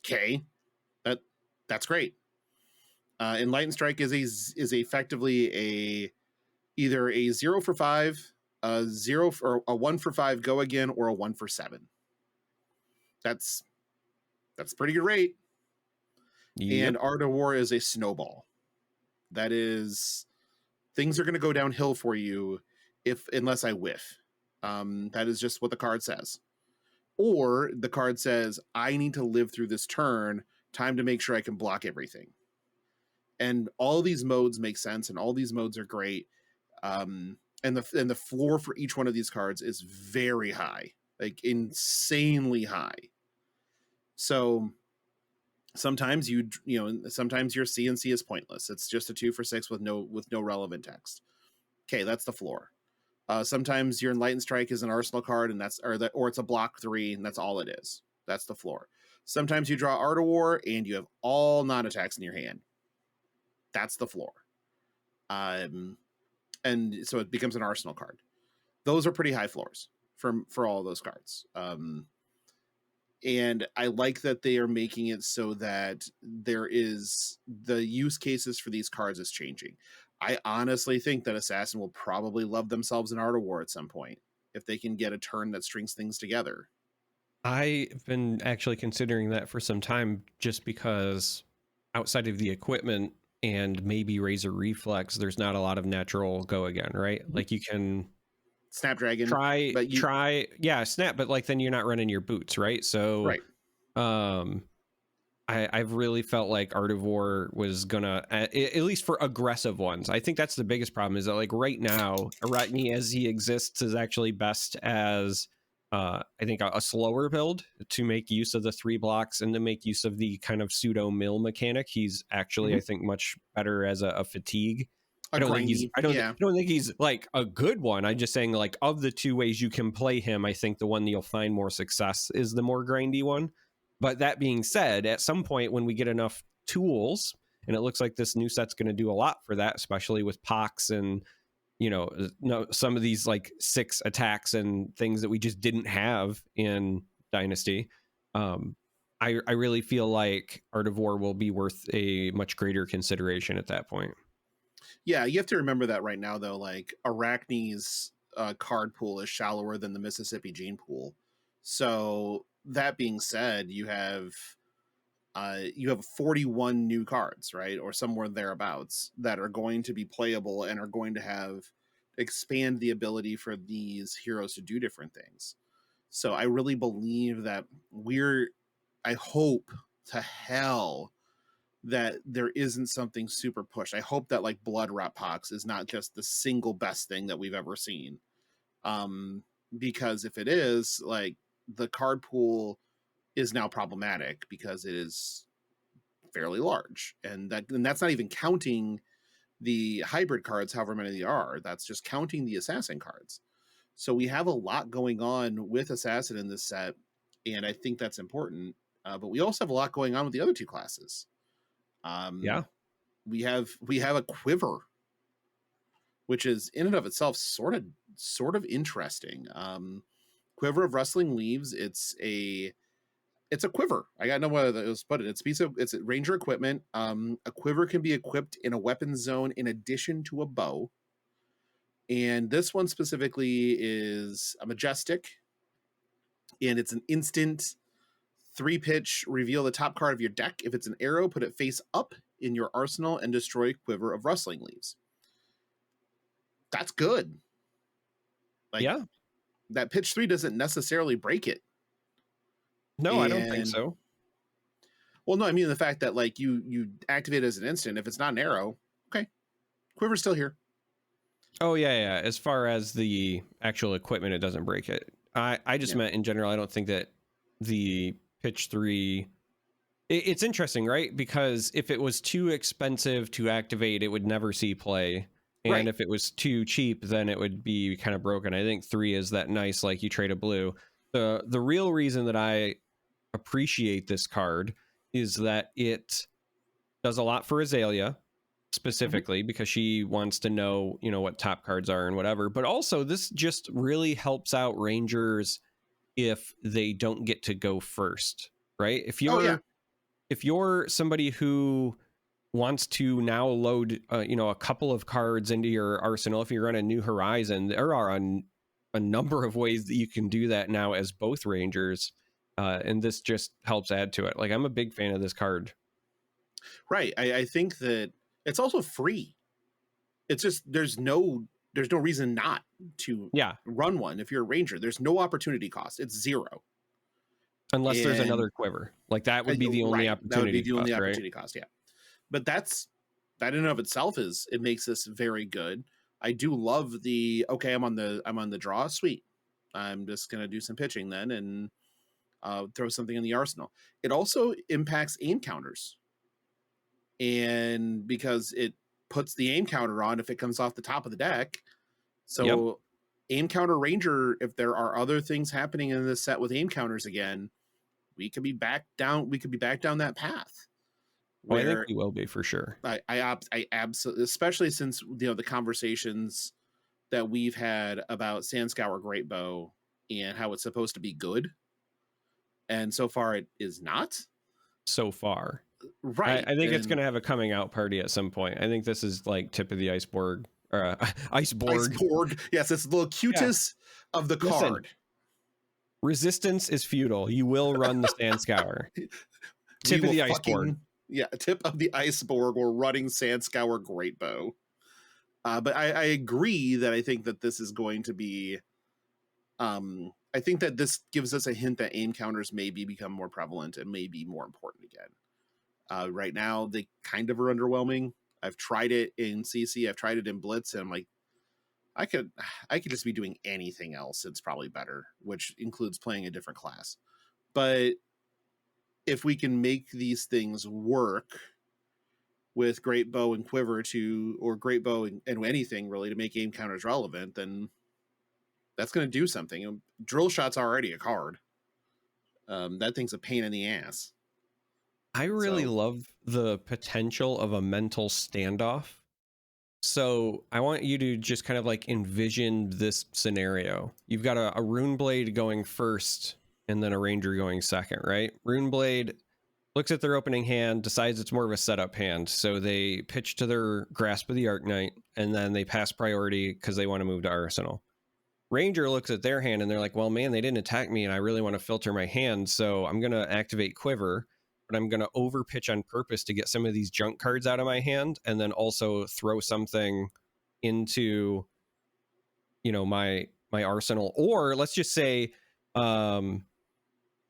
okay, that's great. Enlightened Strike is effectively either a 0 for 5, a 1 for 5 go again, or a 1 for 7. That's pretty good rate. Yep. And Art of War is a snowball. That is, things are going to go downhill for you unless I whiff. That is just what the card says. Or the card says, I need to live through this turn. Time to make sure I can block everything. And all these modes make sense, and all these modes are great. And the floor for each one of these cards is very high, like insanely high. So sometimes sometimes your CNC is pointless. It's just a 2 for 6 with no relevant text. Okay, that's the floor. Sometimes your Enlightened Strike is an arsenal card, and or it's a block 3, and that's all it is. That's the floor. Sometimes you draw Art of War, and you have all non-attacks in your hand. That's the floor. And so it becomes an arsenal card. Those are pretty high floors for all of those cards. And I like that they are making it so that the use cases for these cards is changing. I honestly think that Assassin will probably love themselves in Art of War at some point if they can get a turn that strings things together. I've been actually considering that for some time, just because outside of the equipment and maybe Razor Reflex, there's not a lot of natural go again, right? Like you can Snapdragon snap, but like then you're not running your boots, right? So right. I've really felt like Art of War was gonna, at least for aggressive ones, I think that's the biggest problem, is that like right now Arachne as he exists is actually best as I think a slower build to make use of the 3 blocks and to make use of the kind of pseudo mill mechanic. He's actually I think much better as a fatigue. I don't think he's like a good one. I'm just saying, like, of the 2 ways you can play him, I think the one that you'll find more success is the more grindy one. But that being said, at some point when we get enough tools, and it looks like this new set's going to do a lot for that, especially with Pox and some of these like 6 attacks and things that we just didn't have in Dynasty. I really feel like Art of War will be worth a much greater consideration at that point. Yeah, you have to remember that right now, though, like Arachne's card pool is shallower than the Mississippi gene pool. So that being said, you have 41 new cards, right, or somewhere thereabouts, that are going to be playable and are going to expand the ability for these heroes to do different things. So I really believe that I hope to hell that there isn't something super pushed. I hope that like Blood Rat Pox is not just the single best thing that we've ever seen. Because if it is, like, the card pool is now problematic because it is fairly large. And that's not even counting the hybrid cards, however many there are. That's just counting the assassin cards. So we have a lot going on with assassin in this set, and I think that's important. But we also have a lot going on with the other 2 classes. We have a quiver, which is in and of itself sort of interesting. Quiver of Rustling Leaves. It's a quiver. I got no way to put it. It's ranger equipment. A quiver can be equipped in a weapon zone in addition to a bow. And this one specifically is a majestic, and it's an instant 3-pitch, reveal the top card of your deck. If it's an arrow, put it face up in your arsenal and destroy Quiver of Rustling Leaves. That's good. Like, yeah. That pitch 3 doesn't necessarily break it. No, I don't think so. Well, no, I mean the fact that like you activate it as an instant. If it's not an arrow, okay, Quiver's still here. Oh yeah. As far as the actual equipment, it doesn't break it. I just Yeah. meant in general. I don't think that the pitch 3. It's interesting, right? Because if it was too expensive to activate, it would never see play. And Right. if it was too cheap, then it would be kind of broken. I think 3 is that nice, like you trade a blue. The real reason that I appreciate this card is that it does a lot for Azalea Mhm. specifically because she wants to know, what top cards are and whatever. But also, this just really helps out Rangers if they don't get to go first, right? Oh yeah. If you're somebody who wants to now load a couple of cards into your arsenal, if you're on a New Horizon, there are a number of ways that you can do that now as both Rangers, and this just helps add to it. Like, I'm a big fan of this card. Right. I think that it's also free. It's just there's no reason not to Yeah, run one if you're a ranger. There's no opportunity cost. It's 0. unless there's And another quiver, like that would be the only right, that would be opportunity the only cost, right? opportunity cost. Yeah, but that in and of itself it makes this very good. I do love the okay. I'm on the draw. Sweet. I'm just gonna do some pitching then and throw something in the arsenal. It also impacts aim counters, and because it puts the aim counter on if it comes off the top of the deck. Yep. So aim counter ranger, if there are other things happening in this set with aim counters again, we could be back down that path Oh, I think where we will be for sure. I absolutely, especially since the conversations that we've had about Sandscour Great Bow and how it's supposed to be good, and so far it is not. So far, Right. I think it's going And to have a coming out party at some point. I think this is like tip of the iceberg, or iceberg. Iceborg, yes, it's the Yeah. cutest of the Listen, card. resistance is futile. You will run the Sandscour. We Tip of will the iceberg. fucking tip of the iceberg. We're running Sandscour Great Bow. But I agree that I think that this is going to be. I think that this gives us a hint that aim counters maybe become more prevalent and may be more important again. Right now, they kind of are underwhelming. I've tried it in CC. I've tried it in Blitz, and I'm like, I could just be doing anything else. It's probably better, which includes playing a different class. But if we can make these things work with Great Bow and Quiver or Great Bow and anything really to make game counters relevant, then that's going to do something. Drill Shot's already a card. That thing's a pain in the ass. I really So love the potential of a mental standoff. So I want you to just kind of like envision this scenario. You've got a Rune Blade going first and then a Ranger going second, right? Rune Blade looks at their opening hand, decides it's more of a setup hand. So they pitch to their Grasp of the Arknight, and then they pass priority because they want to move to Arsenal. Ranger looks at their hand and they're like, well, man, they didn't attack me and I really want to filter my hand. So I'm going to activate Quiver, but I'm going to overpitch on purpose to get some of these junk cards out of my hand and then also throw something into, my arsenal. Or let's just say,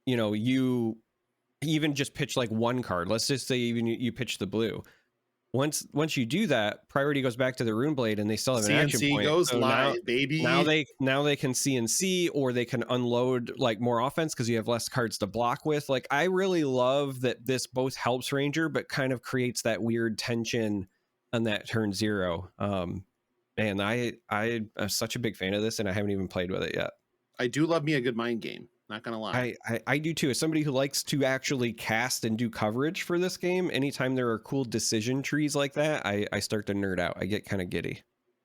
you even just pitch like one card. Let's just say even you pitch the blue. Once you do that, priority goes back to the Rune Blade, and they still have an action CNC point. goes So live, baby. now they can CNC, or they can unload like more offense because you have less cards to block with. Like, I really love that this both helps Ranger, but kind of creates that weird tension on that turn 0. Man, I am such a big fan of this, and I haven't even played with it yet. I do love me a good mind game. Not gonna lie. I do too. As somebody who likes to actually cast and do coverage for this game, anytime there are cool decision trees like that, I start to nerd out. I get kind of giddy.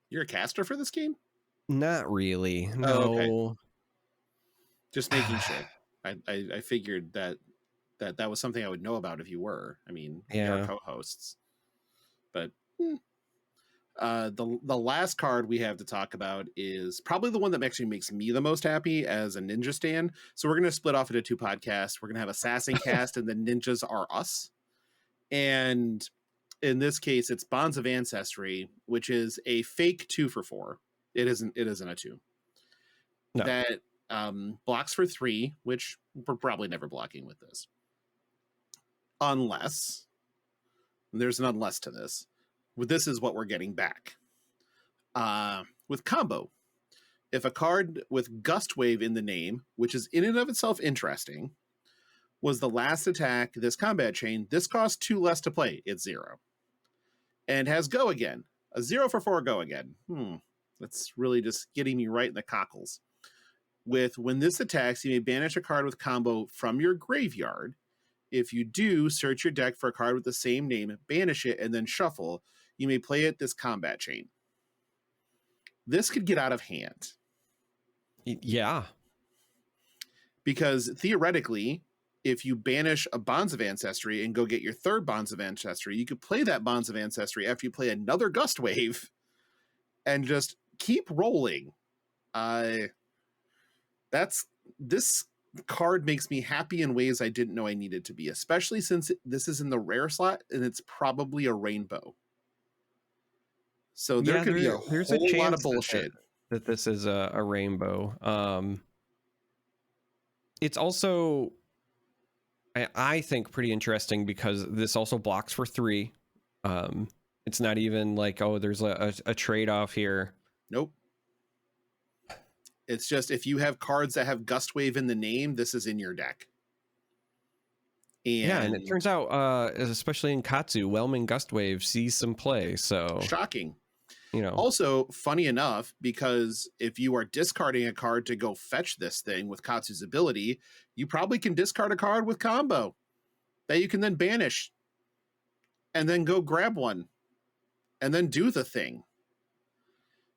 You're a caster for this game? Not really. No. Oh, okay. Just making sure. I figured that was something I would know about if you were. I mean, Yeah. we are co-hosts. But the last card we have to talk about is probably the one that actually makes me the most happy as a ninja stan. So we're going to split off into 2 podcasts. We're going to have Assassin Cast and the Ninjas Are Us. And in this case, it's Bonds of Ancestry, which is a fake 2 for 4. It isn't a 2. No. That blocks for 3, which we're probably never blocking with this. Unless, there's an unless to this. This is what we're getting back. With combo, if a card with Gust Wave in the name, which is in and of itself interesting, was the last attack this combat chain, this costs 2 less to play. It's 0. And has Go Again. A 0 for 4 Go Again. That's really just getting me right in the cockles. With when this attacks, you may banish a card with combo from your graveyard. If you do, search your deck for a card with the same name, banish it, and then shuffle. You may play it this combat chain. This could get out of hand. Yeah. Because theoretically, if you banish a Bonds of Ancestry and go get your third Bonds of Ancestry, you could play that Bonds of Ancestry after you play another Gust Wave and just keep rolling. This card makes me happy in ways I didn't know I needed to be, especially since this is in the rare slot and it's probably a rainbow. So there could be there's whole a chance lot of bullshit that this is a rainbow. It's also, I think, pretty interesting because this also blocks for 3. It's not even like, oh, there's a trade-off here. Nope. It's just if you have cards that have Gust Wave in the name, this is in your deck. And it turns out, especially in Katsu, Whelming Gust Wave sees some play. So shocking. Also, funny enough, because if you are discarding a card to go fetch this thing with Katsu's ability, you probably can discard a card with combo that you can then banish and then go grab one and then do the thing.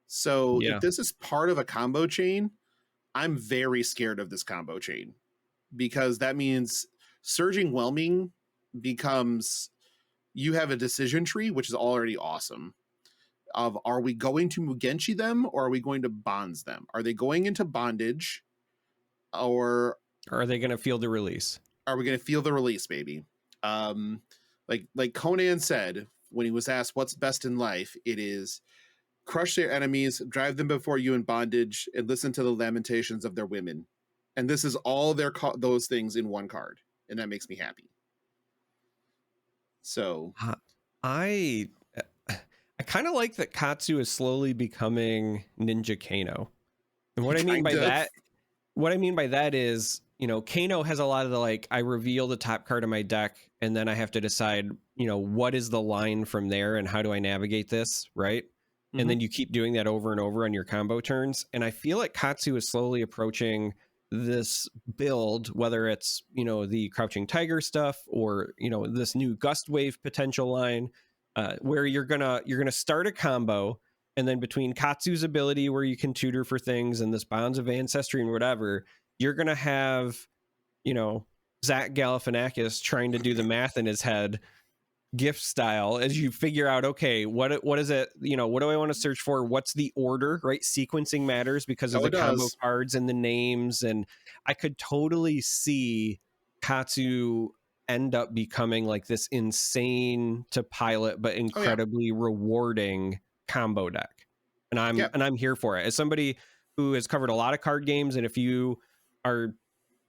So if this is part of a combo chain, I'm very scared of this combo chain because that means Surging Whelming becomes, you have a decision tree, which is already awesome. Of are we going to Mugenshi them or are we going to bonds them? Are they going into bondage or are they going to feel the release? Are we going to feel the release, baby? Like Conan said when he was asked what's best in life, it is crush their enemies, drive them before you in bondage, and listen to the lamentations of their women. And this is all those things in one card, and that makes me happy. So I kind of like that Katsu is slowly becoming Ninja Kano. And what I mean by that is, Kano has a lot of the, like, I reveal the top card of my deck and then I have to decide, what is the line from there and how do I navigate this, right? Mm-hmm. And then you keep doing that over and over on your combo turns. And I feel like Katsu is slowly approaching this build, whether it's, the Crouching Tiger stuff or, this new Gust Wave potential line, where you're gonna start a combo, and then between Katsu's ability where you can tutor for things and this Bonds of Ancestry and whatever, you're gonna have, Zach Galifianakis trying to do the math in his head, gift style, as you figure out, okay, what is it, what do I want to search for? What's the order, right? Sequencing matters because of the combo cards and the names, and I could totally see Katsu end up becoming like this insane to pilot but incredibly rewarding combo deck, and I'm here for it as somebody who has covered a lot of card games. And if you are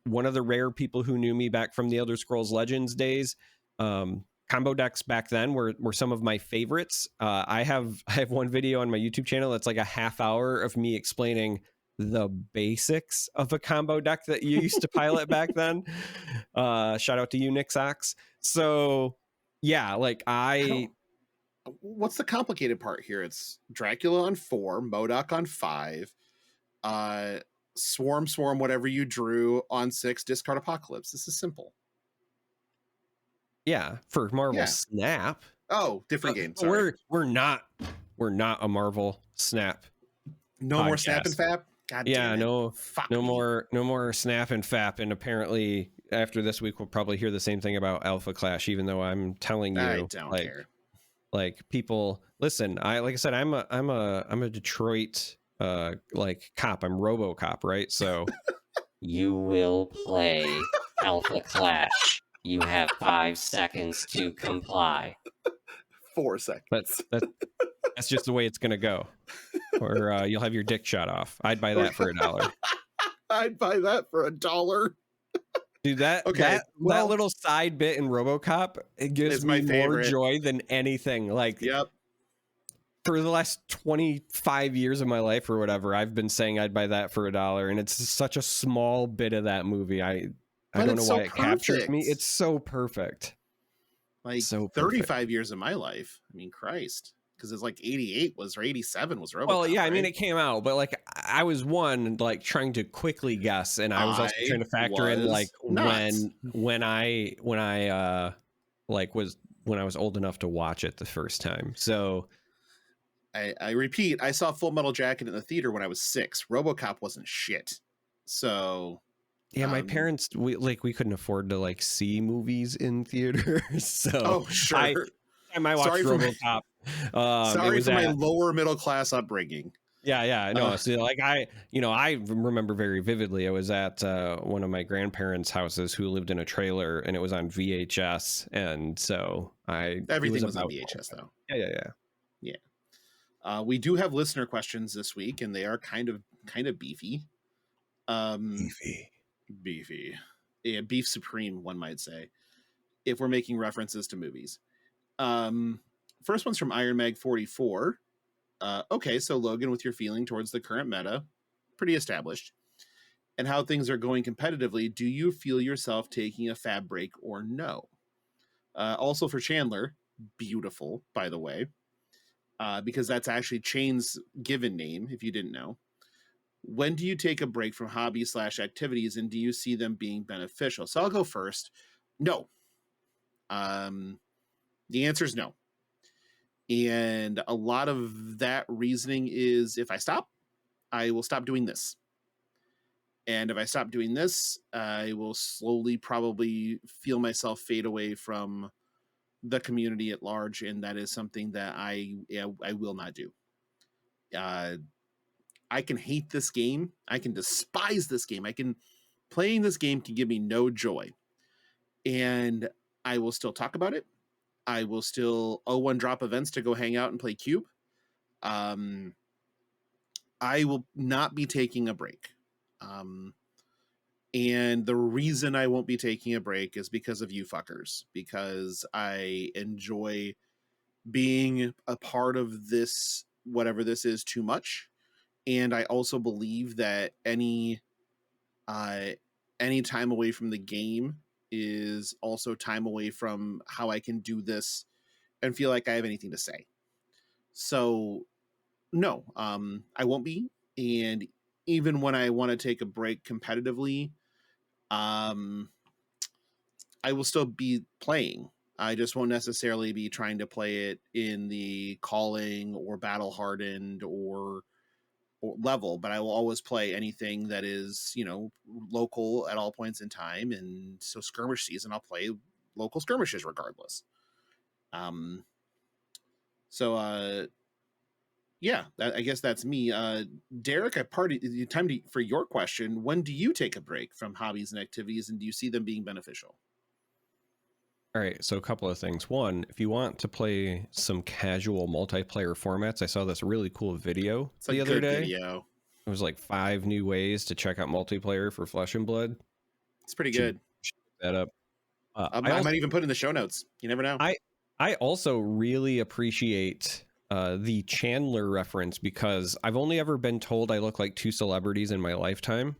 one of the rare people who knew me back from the Elder Scrolls Legends days, combo decks back then were some of my favorites. I have one video on my YouTube channel that's like a half hour of me explaining the basics of a combo deck that you used to pilot back then. Shout out to you, Nick Sox. So yeah, like what's the complicated part here? It's Dracula on 4, MODOK on 5, Swarm, whatever you drew on 6, discard Apocalypse. This is simple. Yeah, for Marvel Snap. Oh, different game. Sorry. We're not a Marvel Snap. No podcast. More Snap and Fap. God damn it. no more Snap and Fap. And apparently after this week we'll probably hear the same thing about Alpha Clash, even though I'm telling you, I don't care. Like, people listen. Like I said, I'm a Detroit like cop. I'm RoboCop, right? So you will play Alpha Clash. You have 5 seconds to comply. 4 seconds. That's just the way it's gonna go. Or you'll have your dick shot off. I'd buy that for $1. I'd buy that for $1. Dude, that little side bit in RoboCop, it gives me more joy than anything. Like, yep. for the last 25 years of my life or whatever, I've been saying I'd buy that for $1, and it's such a small bit of that movie. I But don't know it's why so it captured me. perfect. It's so perfect. Like So 35 years of my life. I mean, Christ. Because it's like 88 was, or 87 was RoboCop. Well, yeah, I mean, right? it came out, but like I was like trying to quickly guess, and I was also trying to factor in like not. when I like was when I was old enough to watch it the first time. So I repeat, I saw Full Metal Jacket in the theater when I was 6. RoboCop wasn't shit. So yeah, my parents we couldn't afford to like see movies in theaters, so oh sure. I watched Sorry for my- RoboCop. Sorry for my lower middle class upbringing. Yeah, no. So like I remember very vividly. I was at one of my grandparents' houses who lived in a trailer, and it was on VHS, and so Everything was on VHS though. Yeah. We do have listener questions this week, and they are kind of beefy. Beefy. Yeah, beef supreme, one might say, if we're making references to movies. First one's from Iron Mag 44. Okay, so Logan, with your feeling towards the current meta, pretty established, and how things are going competitively, do you feel yourself taking a fab break or no? Also for Chandler, beautiful, by the way, because that's actually Chain's given name, if you didn't know. When do you take a break from hobbies/activities, and do you see them being beneficial? So I'll go first. No. The answer is no. And a lot of that reasoning is if I stop, I will stop doing this. And if I stop doing this, I will slowly probably feel myself fade away from the community at large. And that is something that I will not do. I can hate this game. I can despise this game. Playing this game can give me no joy. And I will still talk about it. I will still O1 drop events to go hang out and play Cube. I will not be taking a break. And the reason I won't be taking a break is because of you fuckers, because I enjoy being a part of this, whatever this is, too much. And I also believe that any time away from the game is also time away from how I can do this and feel like I have anything to say. So no, I won't be. And even when I want to take a break competitively, I will still be playing. I just won't necessarily be trying to play it in the calling or battle hardened or level, but I will always play anything that is, local at all points in time. And so skirmish season, I'll play local skirmishes regardless. Yeah, I guess that's me. Derek, for your question. When do you take a break from hobbies and activities, and do you see them being beneficial? All right, so a couple of things. One, if you want to play some casual multiplayer formats, I saw this really cool video the other day. Video. It was like 5 new ways to check out multiplayer for Flesh and Blood. It's pretty good. Should look that up. I might even put in the show notes. You never know. I also really appreciate the Chandler reference, because I've only ever been told I look like 2 celebrities in my lifetime,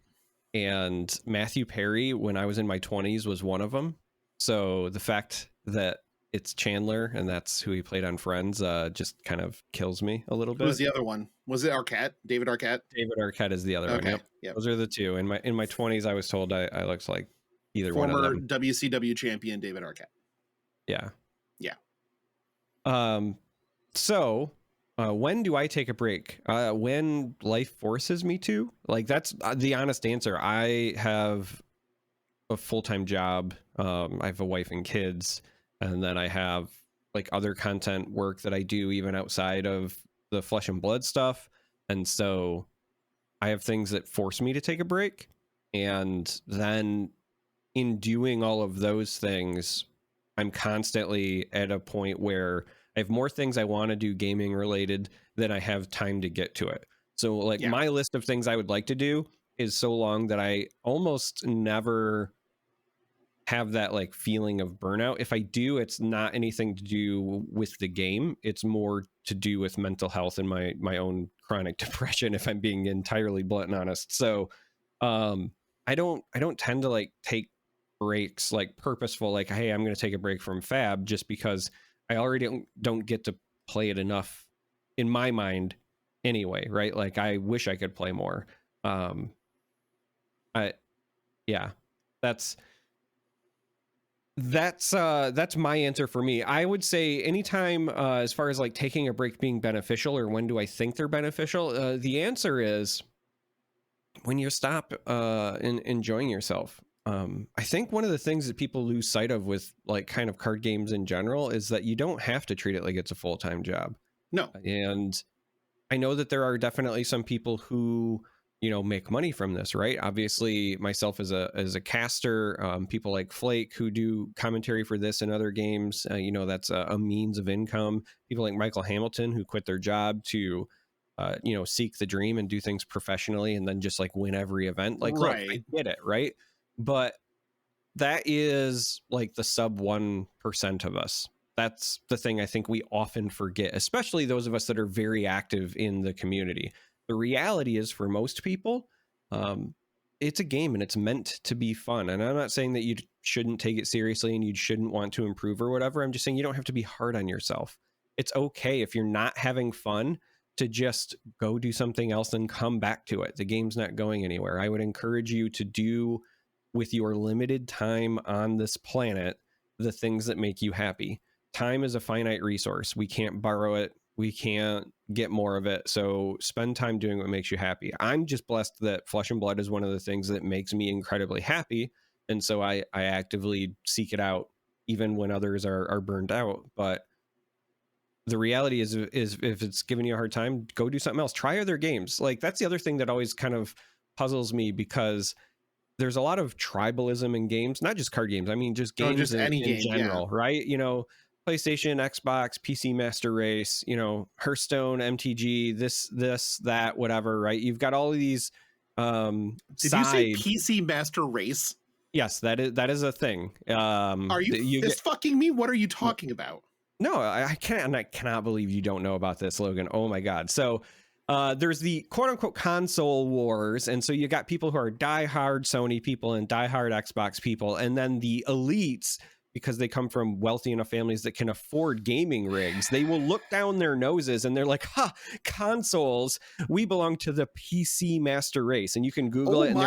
and Matthew Perry, when I was in my 20s, was one of them. So the fact that it's Chandler and that's who he played on Friends just kind of kills me a little bit. Who was the other one? Was it Arquette? David Arquette? David Arquette is the other one. Yep. Those are the 2. In my 20s, I was told I looked like either one of them. Former WCW champion David Arquette. Yeah. Yeah. So when do I take a break? When life forces me to. Like, that's the honest answer. I have a full-time job. I have a wife and kids, and then I have like other content work that I do even outside of the Flesh and Blood stuff. And so I have things that force me to take a break. And then in doing all of those things, I'm constantly at a point where I have more things I want to do gaming related than I have time to get to it. So like my list of things I would like to do is so long that I almost never have that like feeling of burnout. If I do, it's not anything to do with the game. It's more to do with mental health and my own chronic depression, if I'm being entirely blunt and honest. So I don't tend to like take breaks, like purposeful, like, hey, I'm going to take a break from Fab just because I already don't get to play it enough in my mind anyway, right? Like I wish I could play more. Yeah, that's my answer for me. I would say anytime as far as like taking a break being beneficial, or when do I think they're beneficial, the answer is when you stop enjoying yourself. I think one of the things that people lose sight of with like kind of card games in general is that you don't have to treat it like it's a full-time job. No. And I know that there are definitely some people who, you know, make money from this, right? Obviously myself as a caster, people like Flake who do commentary for this and other games, you know, that's a means of income. People like Michael Hamilton who quit their job to you know, seek the dream and do things professionally and then just like win every event. Like, right. Look, I get it, right? But that is like the sub 1% of us. That's the thing I think we often forget, especially those of us that are very active in the community. The reality is for most people, it's a game and it's meant to be fun. And I'm not saying that you shouldn't take it seriously and you shouldn't want to improve or whatever. I'm just saying you don't have to be hard on yourself. It's okay if you're not having fun to just go do something else and come back to it. The game's not going anywhere. I would encourage you to do with your limited time on this planet the things that make you happy. Time is a finite resource. We can't borrow it. We can't get more of it. So spend time doing what makes you happy. I'm just blessed that Flesh and Blood is one of the things that makes me incredibly happy. And so I actively seek it out even when others are burned out. But the reality is if it's giving you a hard time, go do something else. Try other games. Like that's the other thing that always kind of puzzles me, because there's a lot of tribalism in games, not just card games. I mean, just games in general, right? You know, PlayStation, Xbox, PC Master Race, you know, Hearthstone, MTG, this, that, whatever, right? You've got all of these Did you say PC Master Race? Yes, that is a thing. Are you fucking me? What are you talking about? No, I cannot believe you don't know about this, Logan. Oh my God. So there's the quote unquote console wars. And so you got people who are diehard Sony people and diehard Xbox people. And then the elites, because they come from wealthy enough families that can afford gaming rigs, they will look down their noses and they're like, ha, consoles, we belong to the PC Master Race. And you can Google it. And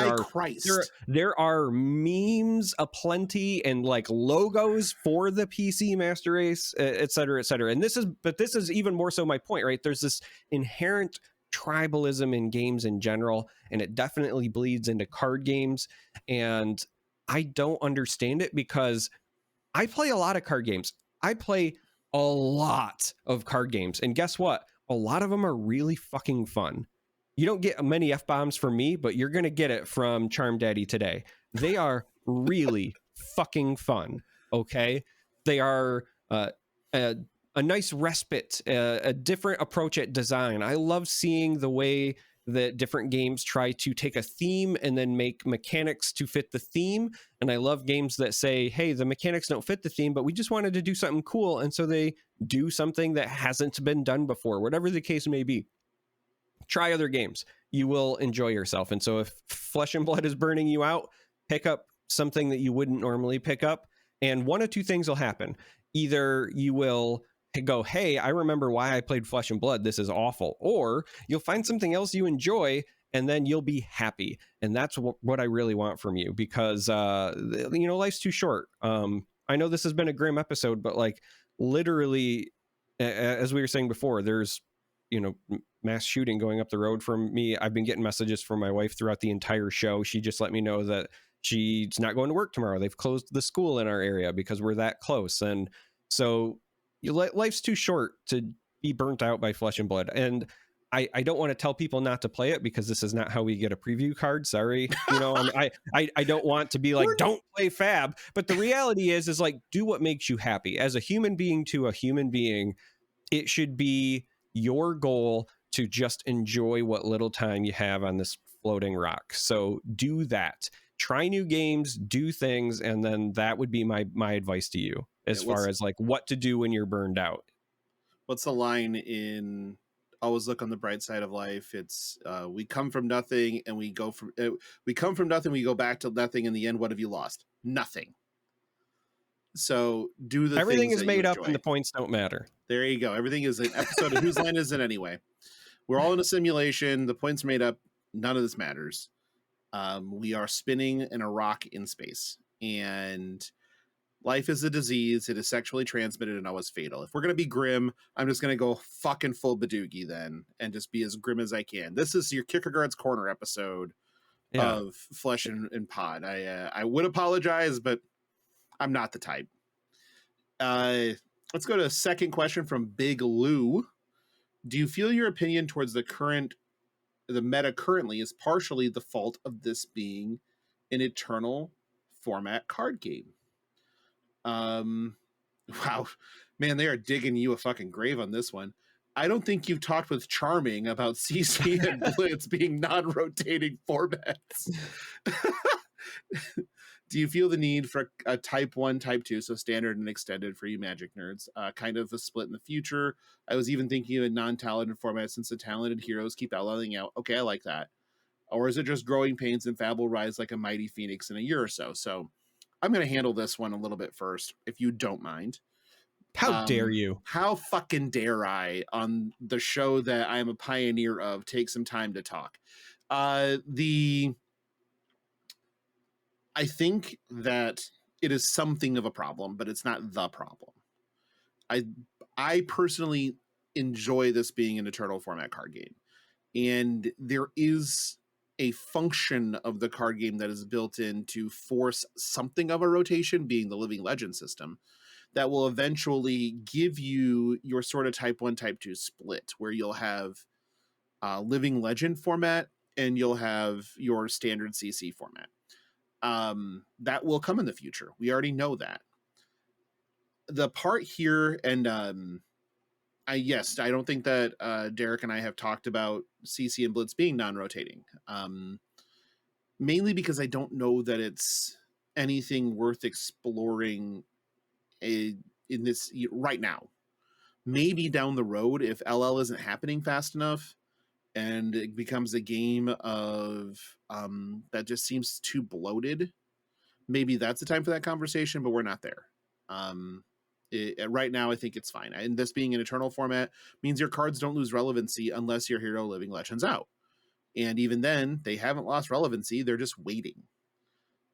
there are memes aplenty and like logos for the PC Master Race, et cetera, et cetera. And this is even more so my point, right? There's this inherent tribalism in games in general, and it definitely bleeds into card games. And I don't understand it, because I play a lot of card games. I play a lot of card games. And guess what? A lot of them are really fucking fun. You don't get many F-bombs from me, but you're going to get it from Charm Daddy today. They are really fucking fun. Okay. They are a nice respite, a different approach at design. I love seeing the way that different games try to take a theme and then make mechanics to fit the theme. And I love games that say, hey, the mechanics don't fit the theme, but we just wanted to do something cool. And so they do something that hasn't been done before, whatever the case may be. Try other games. You will enjoy yourself. And so if Flesh and Blood is burning you out, pick up something that you wouldn't normally pick up. And one of two things will happen. Either you will go, hey, I remember why I played Flesh and Blood. This is awful. Or you'll find something else you enjoy, and then you'll be happy. And that's what I really want from you, because, you know, life's too short. I know this has been a grim episode, but like literally, as we were saying before, there's, you know, mass shooting going up the road from me. I've been getting messages from my wife throughout the entire show. She just let me know that she's not going to work tomorrow. They've closed the school in our area because we're that close. And so life's too short to be burnt out by Flesh and Blood. And I don't want to tell people not to play it, because this is not how we get a preview card. Sorry. You know, I don't want to be like, don't play Fab. But the reality is like, do what makes you happy. As a human being to a human being, it should be your goal to just enjoy what little time you have on this floating rock. So do that. try new games, do things, and then that would be my advice to you as far as like what to do when you're burned out. What's the line in Always Look on the Bright Side of Life? It's we come from nothing and we go from we come from nothing, we go back to nothing. In the end, what have you lost? Nothing. So do the everything things is that you made up enjoy. And the points don't matter. There you go. Everything is an episode of Whose Line Is It Anyway? We're all in a simulation. The points are made up. None of this matters. We are spinning in a rock in space, and life is a disease. It is sexually transmitted and always fatal. If we're going to be grim, I'm just going to go fucking full Badoogie then and just be as grim as I can. This is your Kierkegaard's Corner episode of Flesh and Pod. I would apologize, but I'm not the type. Let's go to a second question from Big Lou. Do you feel your opinion towards the meta currently is partially the fault of this being an eternal format card game? Wow, man, they are digging you a fucking grave on this one. I don't think you've talked with Charming about CC and Blitz being non-rotating formats. Do you feel the need for a type 1, type 2, so standard and extended for you Magic nerds? Kind of a split in the future. I was even thinking of a non-talented format since the talented heroes keep outlining out. Okay, I like that. Or is it just growing pains and Fab will rise like a mighty phoenix in a year or so? So I'm going to handle this one a little bit first, if you don't mind. How dare you? How fucking dare I, on the show that I am a pioneer of, take some time to talk? I think that it is something of a problem, but it's not the problem. I personally enjoy this being an eternal format card game. And there is a function of the card game that is built in to force something of a rotation, being the Living Legend system, that will eventually give you your sort of type 1, type 2 split, where you'll have Living Legend format and you'll have your standard CC format. That will come in the future. We already know that. The part here, and I don't think that Derek and I have talked about CC and Blitz being non-rotating. Mainly because I don't know that it's anything worth exploring in this right now. Maybe down the road, if LL isn't happening fast enough, and it becomes a game of that just seems too bloated, maybe that's the time for that conversation, but we're not there. Right now, I think it's fine. And this being an eternal format means your cards don't lose relevancy unless your hero Living Legends out. And even then, they haven't lost relevancy. They're just waiting.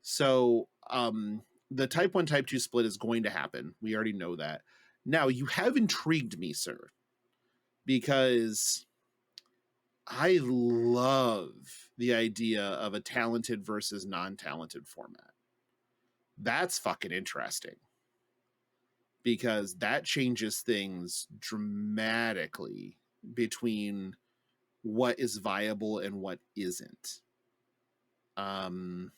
So the type 1, type 2 split is going to happen. We already know that. Now, you have intrigued me, sir, because I love the idea of a talented versus non-talented format. That's fucking interesting, because that changes things dramatically between what is viable and what isn't. I'm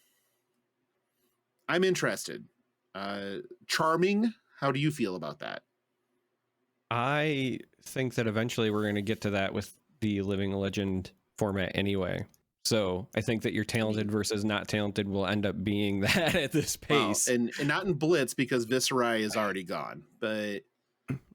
interested. Charming, how do you feel about that? I think that eventually we're going to get to that with the Living Legend format anyway. So I think that your talented versus not talented will end up being that at this pace. Well, and not in Blitz, because Viserai is already gone. But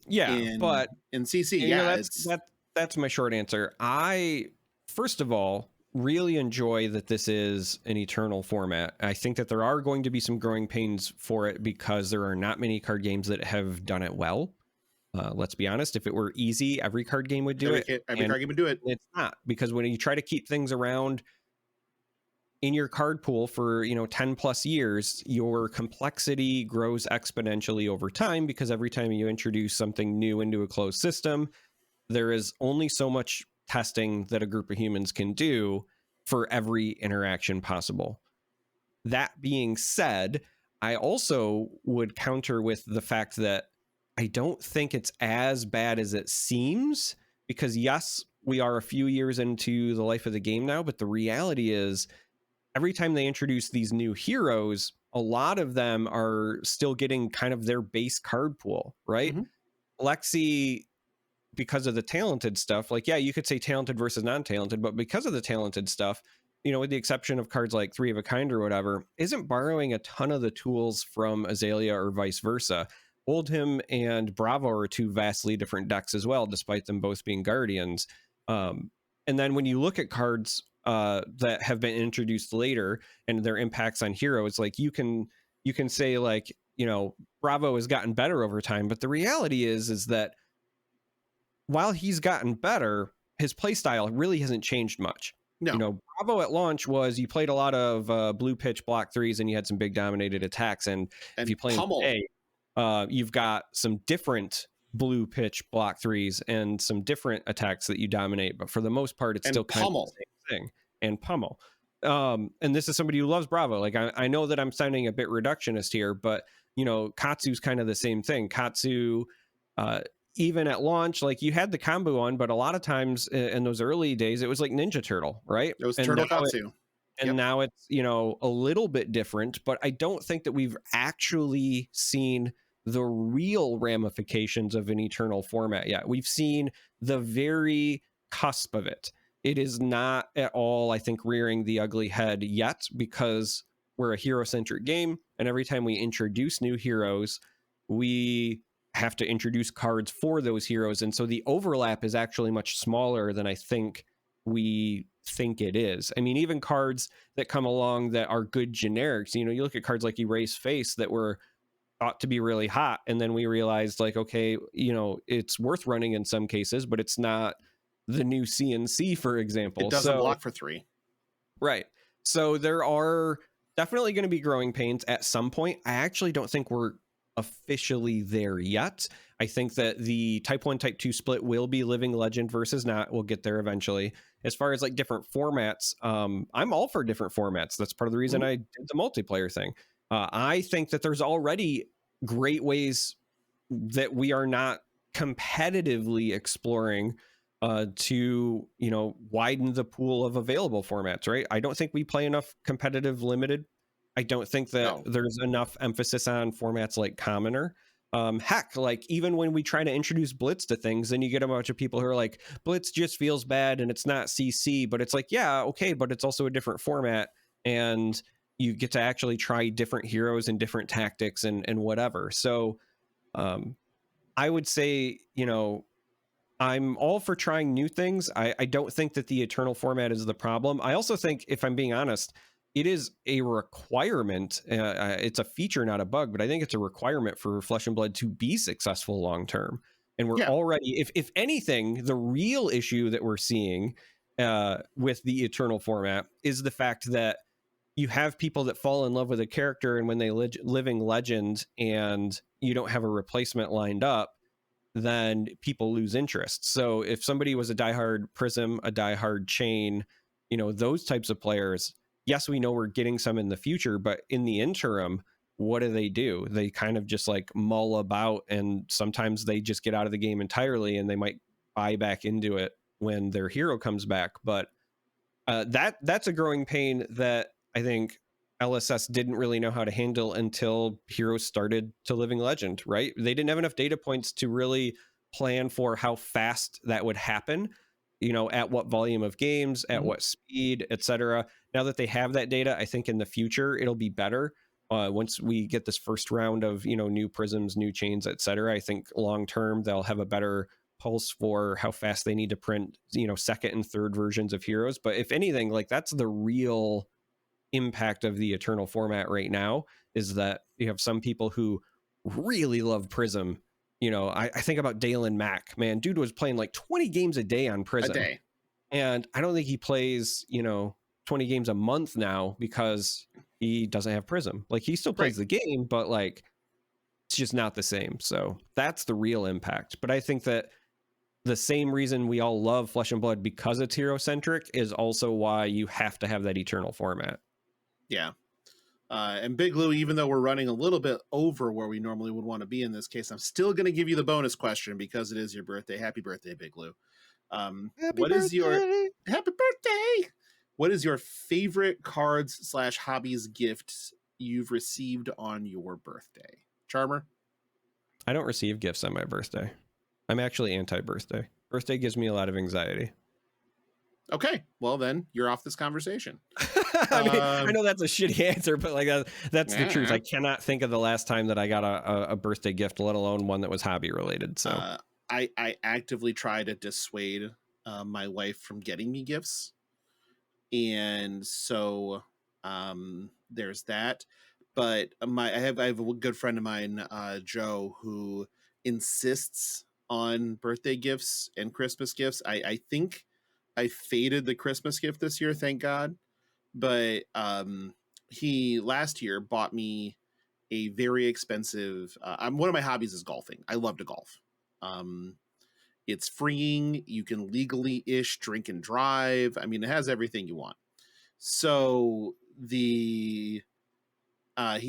but in CC, that's my short answer. I, first of all, really enjoy that this is an eternal format. I think that there are going to be some growing pains for it because there are not many card games that have done it well. Let's be honest, if it were easy, every card game would do it. Every card game would do it. It's not, because when you try to keep things around in your card pool for 10 plus years, your complexity grows exponentially over time, because every time you introduce something new into a closed system, there is only so much testing that a group of humans can do for every interaction possible. That being said, I also would counter with the fact that I don't think it's as bad as it seems, because yes, we are a few years into the life of the game now, but the reality is every time they introduce these new heroes, a lot of them are still getting kind of their base card pool, right? Mm-hmm. Lexi, because of the talented stuff, you could say talented versus non-talented, but because of the talented stuff, with the exception of cards like Three of a Kind or whatever, isn't borrowing a ton of the tools from Azalea or vice versa. Oldhim and Bravo are two vastly different decks as well, despite them both being Guardians. And then when you look at cards that have been introduced later and their impacts on heroes, like you can say like, Bravo has gotten better over time, but the reality is that while he's gotten better, his playstyle really hasn't changed much. No. Bravo at launch was you played a lot of blue pitch block threes and you had some big dominated attacks. And if you play today, you've got some different blue pitch block threes and some different attacks that you dominate. But for the most part, it's still kind of the same thing. And pummel. And this is somebody who loves Bravo. Like I know that I'm sounding a bit reductionist here, but Katsu's kind of the same thing. Katsu, even at launch, like you had the combo on, but a lot of times in those early days, it was like Ninja Turtle, right? It was Turtle Katsu. And now it's, a little bit different, but I don't think that we've actually seen the real ramifications of an Eternal format yet. We've seen the very cusp of it. It is not at all, I think, rearing the ugly head yet, because we're a hero-centric game, and every time we introduce new heroes, we have to introduce cards for those heroes, and so the overlap is actually much smaller than I think we think it is. I mean, even cards that come along that are good generics, you look at cards like Erase Face that were thought to be really hot, and then we realized, like, okay, it's worth running in some cases, but it's not the new CNC, for example. It doesn't block for 3. Right. So there are definitely going to be growing pains at some point. I actually don't think we're officially there yet. I think that the type 1 type 2 split will be Living Legend versus not. We'll get there eventually. As far as like different formats, I'm all for different formats. That's part of the reason I did the multiplayer thing. I think that there's already great ways that we are not competitively exploring to widen the pool of available formats, right? I don't think we play enough competitive limited. I don't think that there's enough emphasis on formats like Commoner. Heck, like even when we try to introduce Blitz to things, then you get a bunch of people who are like, Blitz just feels bad and it's not CC, but it's like, yeah, okay, but it's also a different format, and you get to actually try different heroes and different tactics and whatever. So I would say, I'm all for trying new things. I don't think that the Eternal format is the problem. I also think, if I'm being honest, it is a requirement. It's a feature, not a bug, but I think it's a requirement for Flesh and Blood to be successful long term. And we're already, if anything, the real issue that we're seeing with the Eternal format is the fact that you have people that fall in love with a character, and when they Living Legend and you don't have a replacement lined up, then people lose interest. So if somebody was a diehard Prism, a diehard Chain, those types of players, yes, we know we're getting some in the future, but in the interim, what do? They kind of just like mull about, and sometimes they just get out of the game entirely, and they might buy back into it when their hero comes back. But that's a growing pain that I think LSS didn't really know how to handle until Heroes started to Living Legend, right? They didn't have enough data points to really plan for how fast that would happen, at what volume of games, at what speed, etc. Now that they have that data, I think in the future it'll be better. Once we get this first round of, new Prisms, new Chains, etc. I think long term they'll have a better pulse for how fast they need to print, second and third versions of heroes. But if anything, like that's the real impact of the Eternal format right now, is that you have some people who really love Prism. I think about Dalen Mack, man, dude was playing like 20 games a day on Prism. And I don't think he plays, 20 games a month now because he doesn't have Prism. Like he still plays the game, but like it's just not the same. So that's the real impact. But I think that the same reason we all love Flesh and Blood, because it's hero centric, is also why you have to have that Eternal format. Yeah. And Big Lou, even though we're running a little bit over where we normally would want to be in this case, I'm still going to give you the bonus question because it is your birthday. Happy birthday, Big Lou. Happy birthday? What is your favorite cards / hobbies gifts you've received on your birthday? Charmer? I don't receive gifts on my birthday. I'm actually anti-birthday. Birthday gives me a lot of anxiety. Okay, well then you're off this conversation. I mean, I know that's a shitty answer, but like that's the truth. Yeah. I cannot think of the last time that I got a birthday gift, let alone one that was hobby related. So I actively try to dissuade my wife from getting me gifts, and so there's that. But I have a good friend of mine, Joe, who insists on birthday gifts and Christmas gifts. I think I faded the Christmas gift this year, thank God. But he last year bought me a very expensive. One of my hobbies is golfing. I love to golf. Um, it's freeing. You can legally ish drink and drive. I mean, it has everything you want. So he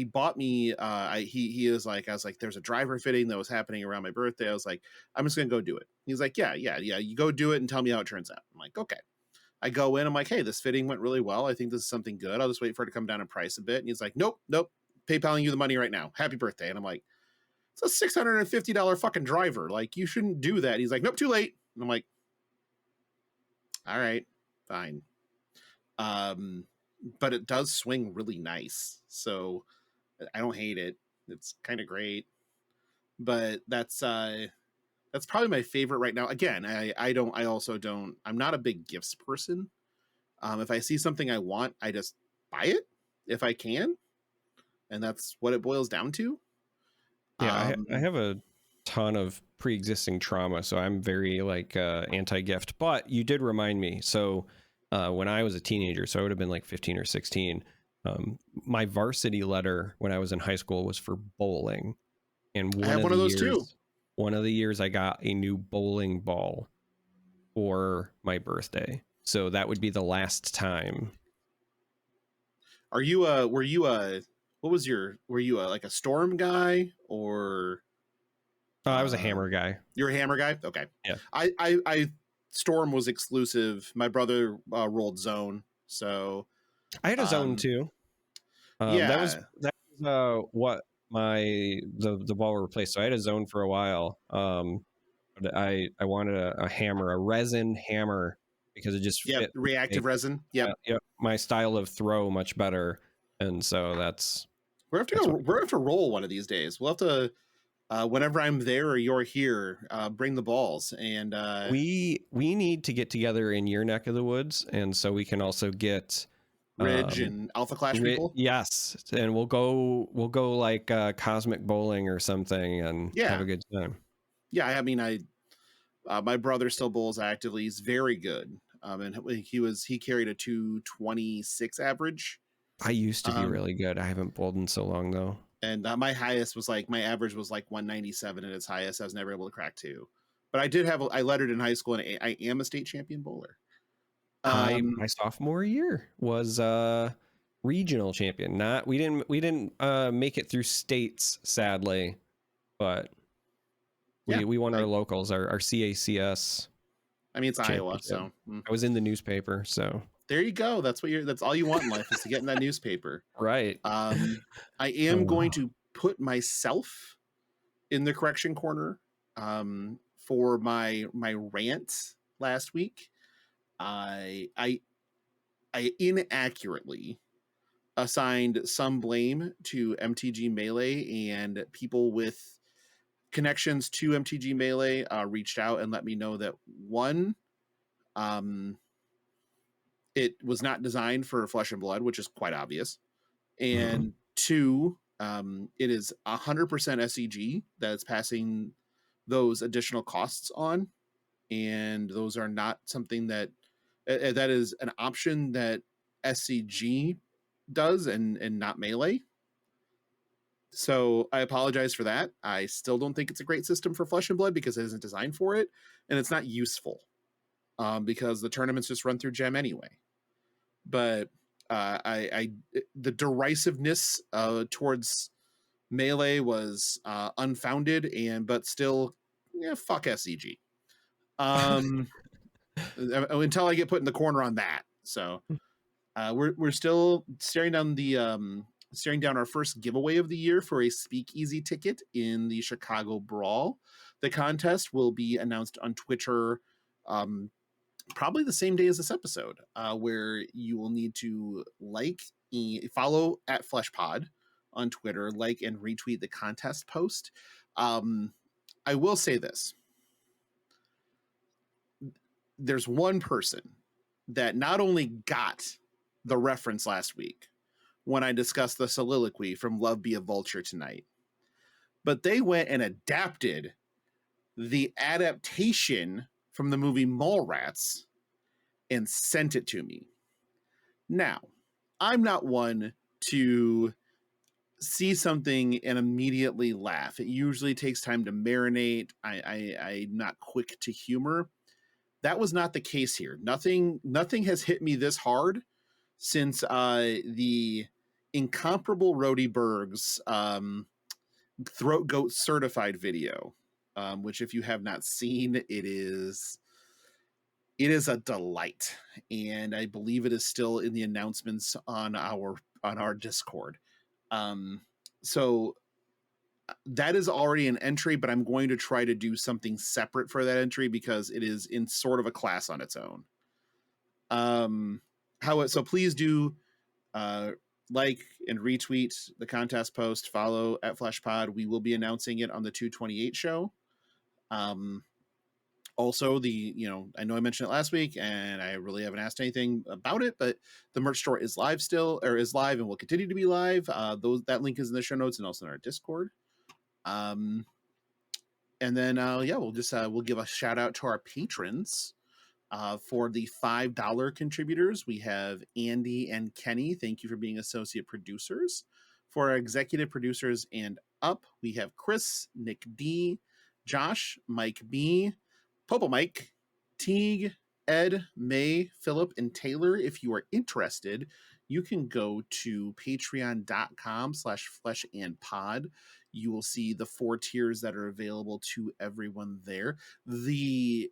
bought me he was like, I was like, there's a driver fitting that was happening around my birthday. I was like, I'm just gonna go do it. He's like, yeah, you go do it and tell me how it turns out. I'm like, okay. I go in, I'm like, hey, this fitting went really well. I think this is something good. I'll just wait for it to come down in price a bit. And he's like, nope, PayPaling you the money right now. Happy birthday. And I'm like, it's a $650 fucking driver. Like, you shouldn't do that. He's like, nope, too late. And I'm like, all right, fine. But it does swing really nice. So I don't hate it. It's kind of great. But that's probably my favorite right now. Again, I'm not a big gifts person. If I see something I want, I just buy it if I can. And that's what it boils down to. Yeah, I have a ton of pre-existing trauma, so I'm very like anti-gift. But you did remind me. So when I was a teenager, so I would have been like 15 or 16, my varsity letter when I was in high school was for bowling. And I have one of those too. One of the years I got a new bowling ball for my birthday. So that would be the last time. Were you like a Storm guy or? I was a Hammer guy. You're a Hammer guy? Okay. Yeah. I Storm was exclusive. My brother rolled Zone. So I had a Zone too. Yeah. That was what the ball replaced. So I had a Zone for a while. But I wanted a hammer, a resin hammer, because it just fit reactive resin. Yep. My style of throw much better. And so we're going to have to roll one of these days. We'll have to whenever I'm there or you're here, bring the balls. And we need to get together in your neck of the woods, and so we can also get Ridge and Alpha Clash people. Yes, and we'll go like Cosmic Bowling or something and have a good time. Yeah, I mean, my brother still bowls actively. He's very good. And he carried a 226 average. I used to be really good. I haven't bowled in so long though. And my average was like 197 at its highest. I was never able to crack 2. But I lettered in high school, and I am a state champion bowler. My sophomore year was regional champion. We didn't make it through states, sadly, but we won our locals, our CACS. I mean, it's Iowa, so I was in the newspaper. So there you go. That's all you want in life, is to get in that newspaper. Right. I am going to put myself in the correction corner for my rant last week. I inaccurately assigned some blame to MTG Melee, and people with connections to MTG Melee reached out and let me know that, one, it was not designed for Flesh and Blood, which is quite obvious, and two, it is 100% SCG that's passing those additional costs on, and those are not something that is an option that SCG does and not Melee. So I apologize for that. I still don't think it's a great system for Flesh and Blood because it isn't designed for it, and it's not useful because the tournaments just run through Gem anyway. But the derisiveness towards Melee was unfounded, but still, fuck SCG. Until I get put in the corner on that. So we're still staring down our first giveaway of the year for a speakeasy ticket in the Chicago Brawl. The contest will be announced on Twitter probably the same day as this episode, where you will need to follow at FleshPod on Twitter, like and retweet the contest post. I will say this. There's one person that not only got the reference last week when I discussed the soliloquy from Love Be a Vulture Tonight, but they went and adapted the adaptation from the movie Mallrats and sent it to me. Now, I'm not one to see something and immediately laugh. It usually takes time to marinate. I'm not quick to humor. That was not the case here. Nothing has hit me this hard since the incomparable Rhodey Berg's Throat Goat Certified video, which if you have not seen, it is a delight, and I believe it is still in the announcements on our Discord. So that is already an entry, but I'm going to try to do something separate for that entry because it is in sort of a class on its own. So please do like and retweet the contest post, follow at FleshPod. We will be announcing it on the 228 show. Also, I know I mentioned it last week and I really haven't asked anything about it, but the merch store is live and will continue to be live. That link is in the show notes and also in our Discord. And then we'll give a shout out to our patrons. For the $5 contributors, we have Andy and Kenny. Thank you for being associate producers. For our executive producers and up, we have Chris, Nick D, Josh, Mike B, Popo Mike, Teague, Ed, May, Philip, and Taylor. If you are interested, you can go to patreon.com/fleshandpod. You will see the 4 tiers that are available to everyone there. The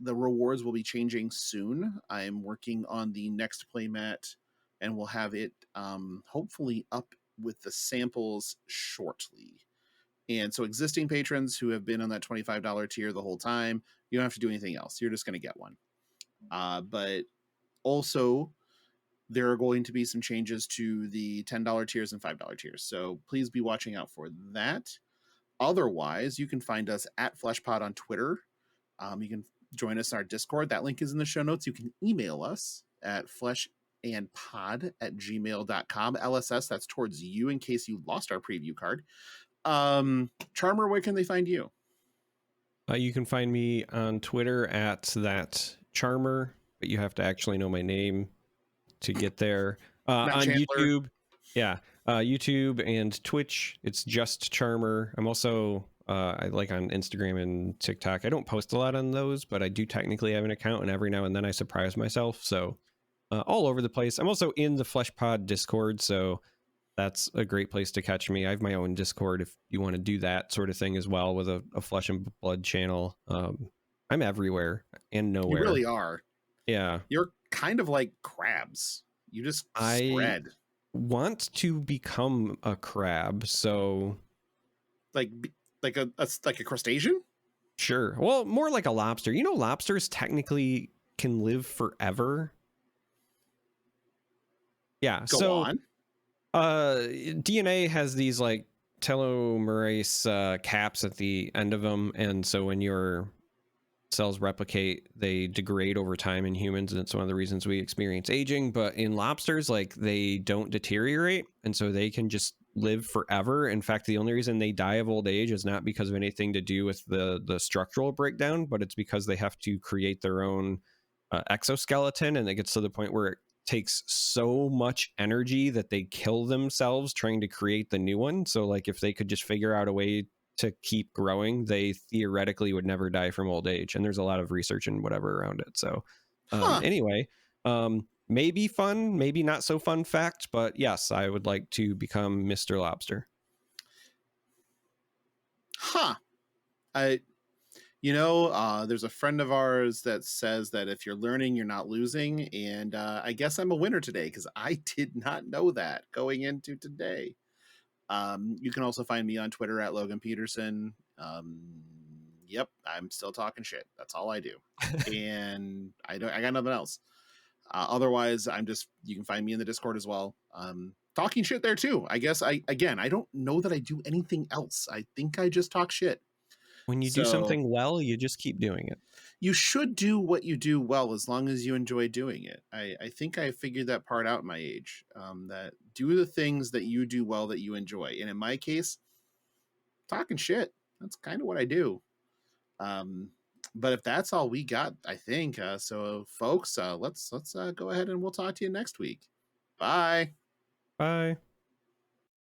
rewards will be changing soon. I'm working on the next playmat and we'll have it hopefully up with the samples shortly. And so existing patrons who have been on that $25 tier the whole time, you don't have to do anything else. You're just going to get one. But also there are going to be some changes to the $10 tiers and $5 tiers. So please be watching out for that. Otherwise, you can find us at FleshPod on Twitter. You can join us in our Discord. That link is in the show notes. You can email us at fleshandpod@gmail.com. LSS, that's towards you in case you lost our preview card. Charmer, where can they find you? You can find me on Twitter at that Charmer, but you have to actually know my name to get there. On Chandler. YouTube, YouTube and Twitch, it's just Charmer. I'm also I like on Instagram and TikTok. I don't post a lot on those, but I do technically have an account, and every now and then I surprise myself. So all over the place. I'm also in the FleshPod Discord, so that's a great place to catch me. I have my own Discord if you want to do that sort of thing as well with a Flesh and Blood channel. I'm everywhere and nowhere. You really are. Yeah. You're kind of like crabs. You just spread. Want to become a crab, so like a crustacean? Sure. Well, more like a lobster. You know, lobsters technically can live forever. Yeah. Go on. DNA has these like telomerase caps at the end of them, and so when your cells replicate, they degrade over time in humans, and it's one of the reasons we experience aging. But in lobsters, like, they don't deteriorate, and so they can just live forever. In fact, the only reason they die of old age is not because of anything to do with the structural breakdown, but it's because they have to create their own exoskeleton, and it gets to the point where it takes so much energy that they kill themselves trying to create the new one. So like, if they could just figure out a way to keep growing, they theoretically would never die from old age. And there's a lot of research and whatever around it. So anyway, maybe fun, maybe not so fun fact, but yes, I would like to become Mr. Lobster. There's a friend of ours that says that if you're learning, you're not losing. And I guess I'm a winner today because I did not know that going into today. You can also find me on Twitter at Logan Peterson. Yep, I'm still talking shit. That's all I do, and I got nothing else. Otherwise, you can find me in the Discord as well. Talking shit there too. I guess I don't know that I do anything else. I think I just talk shit. When you do So something well, you just keep doing it. you should do what you do well as long as you enjoy doing it. I think I figured that part out at my age. That do the things that you do well that you enjoy. And in my case, talking shit. That's kind of what I do. But if that's all we got, I think so. Folks, let's go ahead and we'll talk to you next week. Bye. Bye.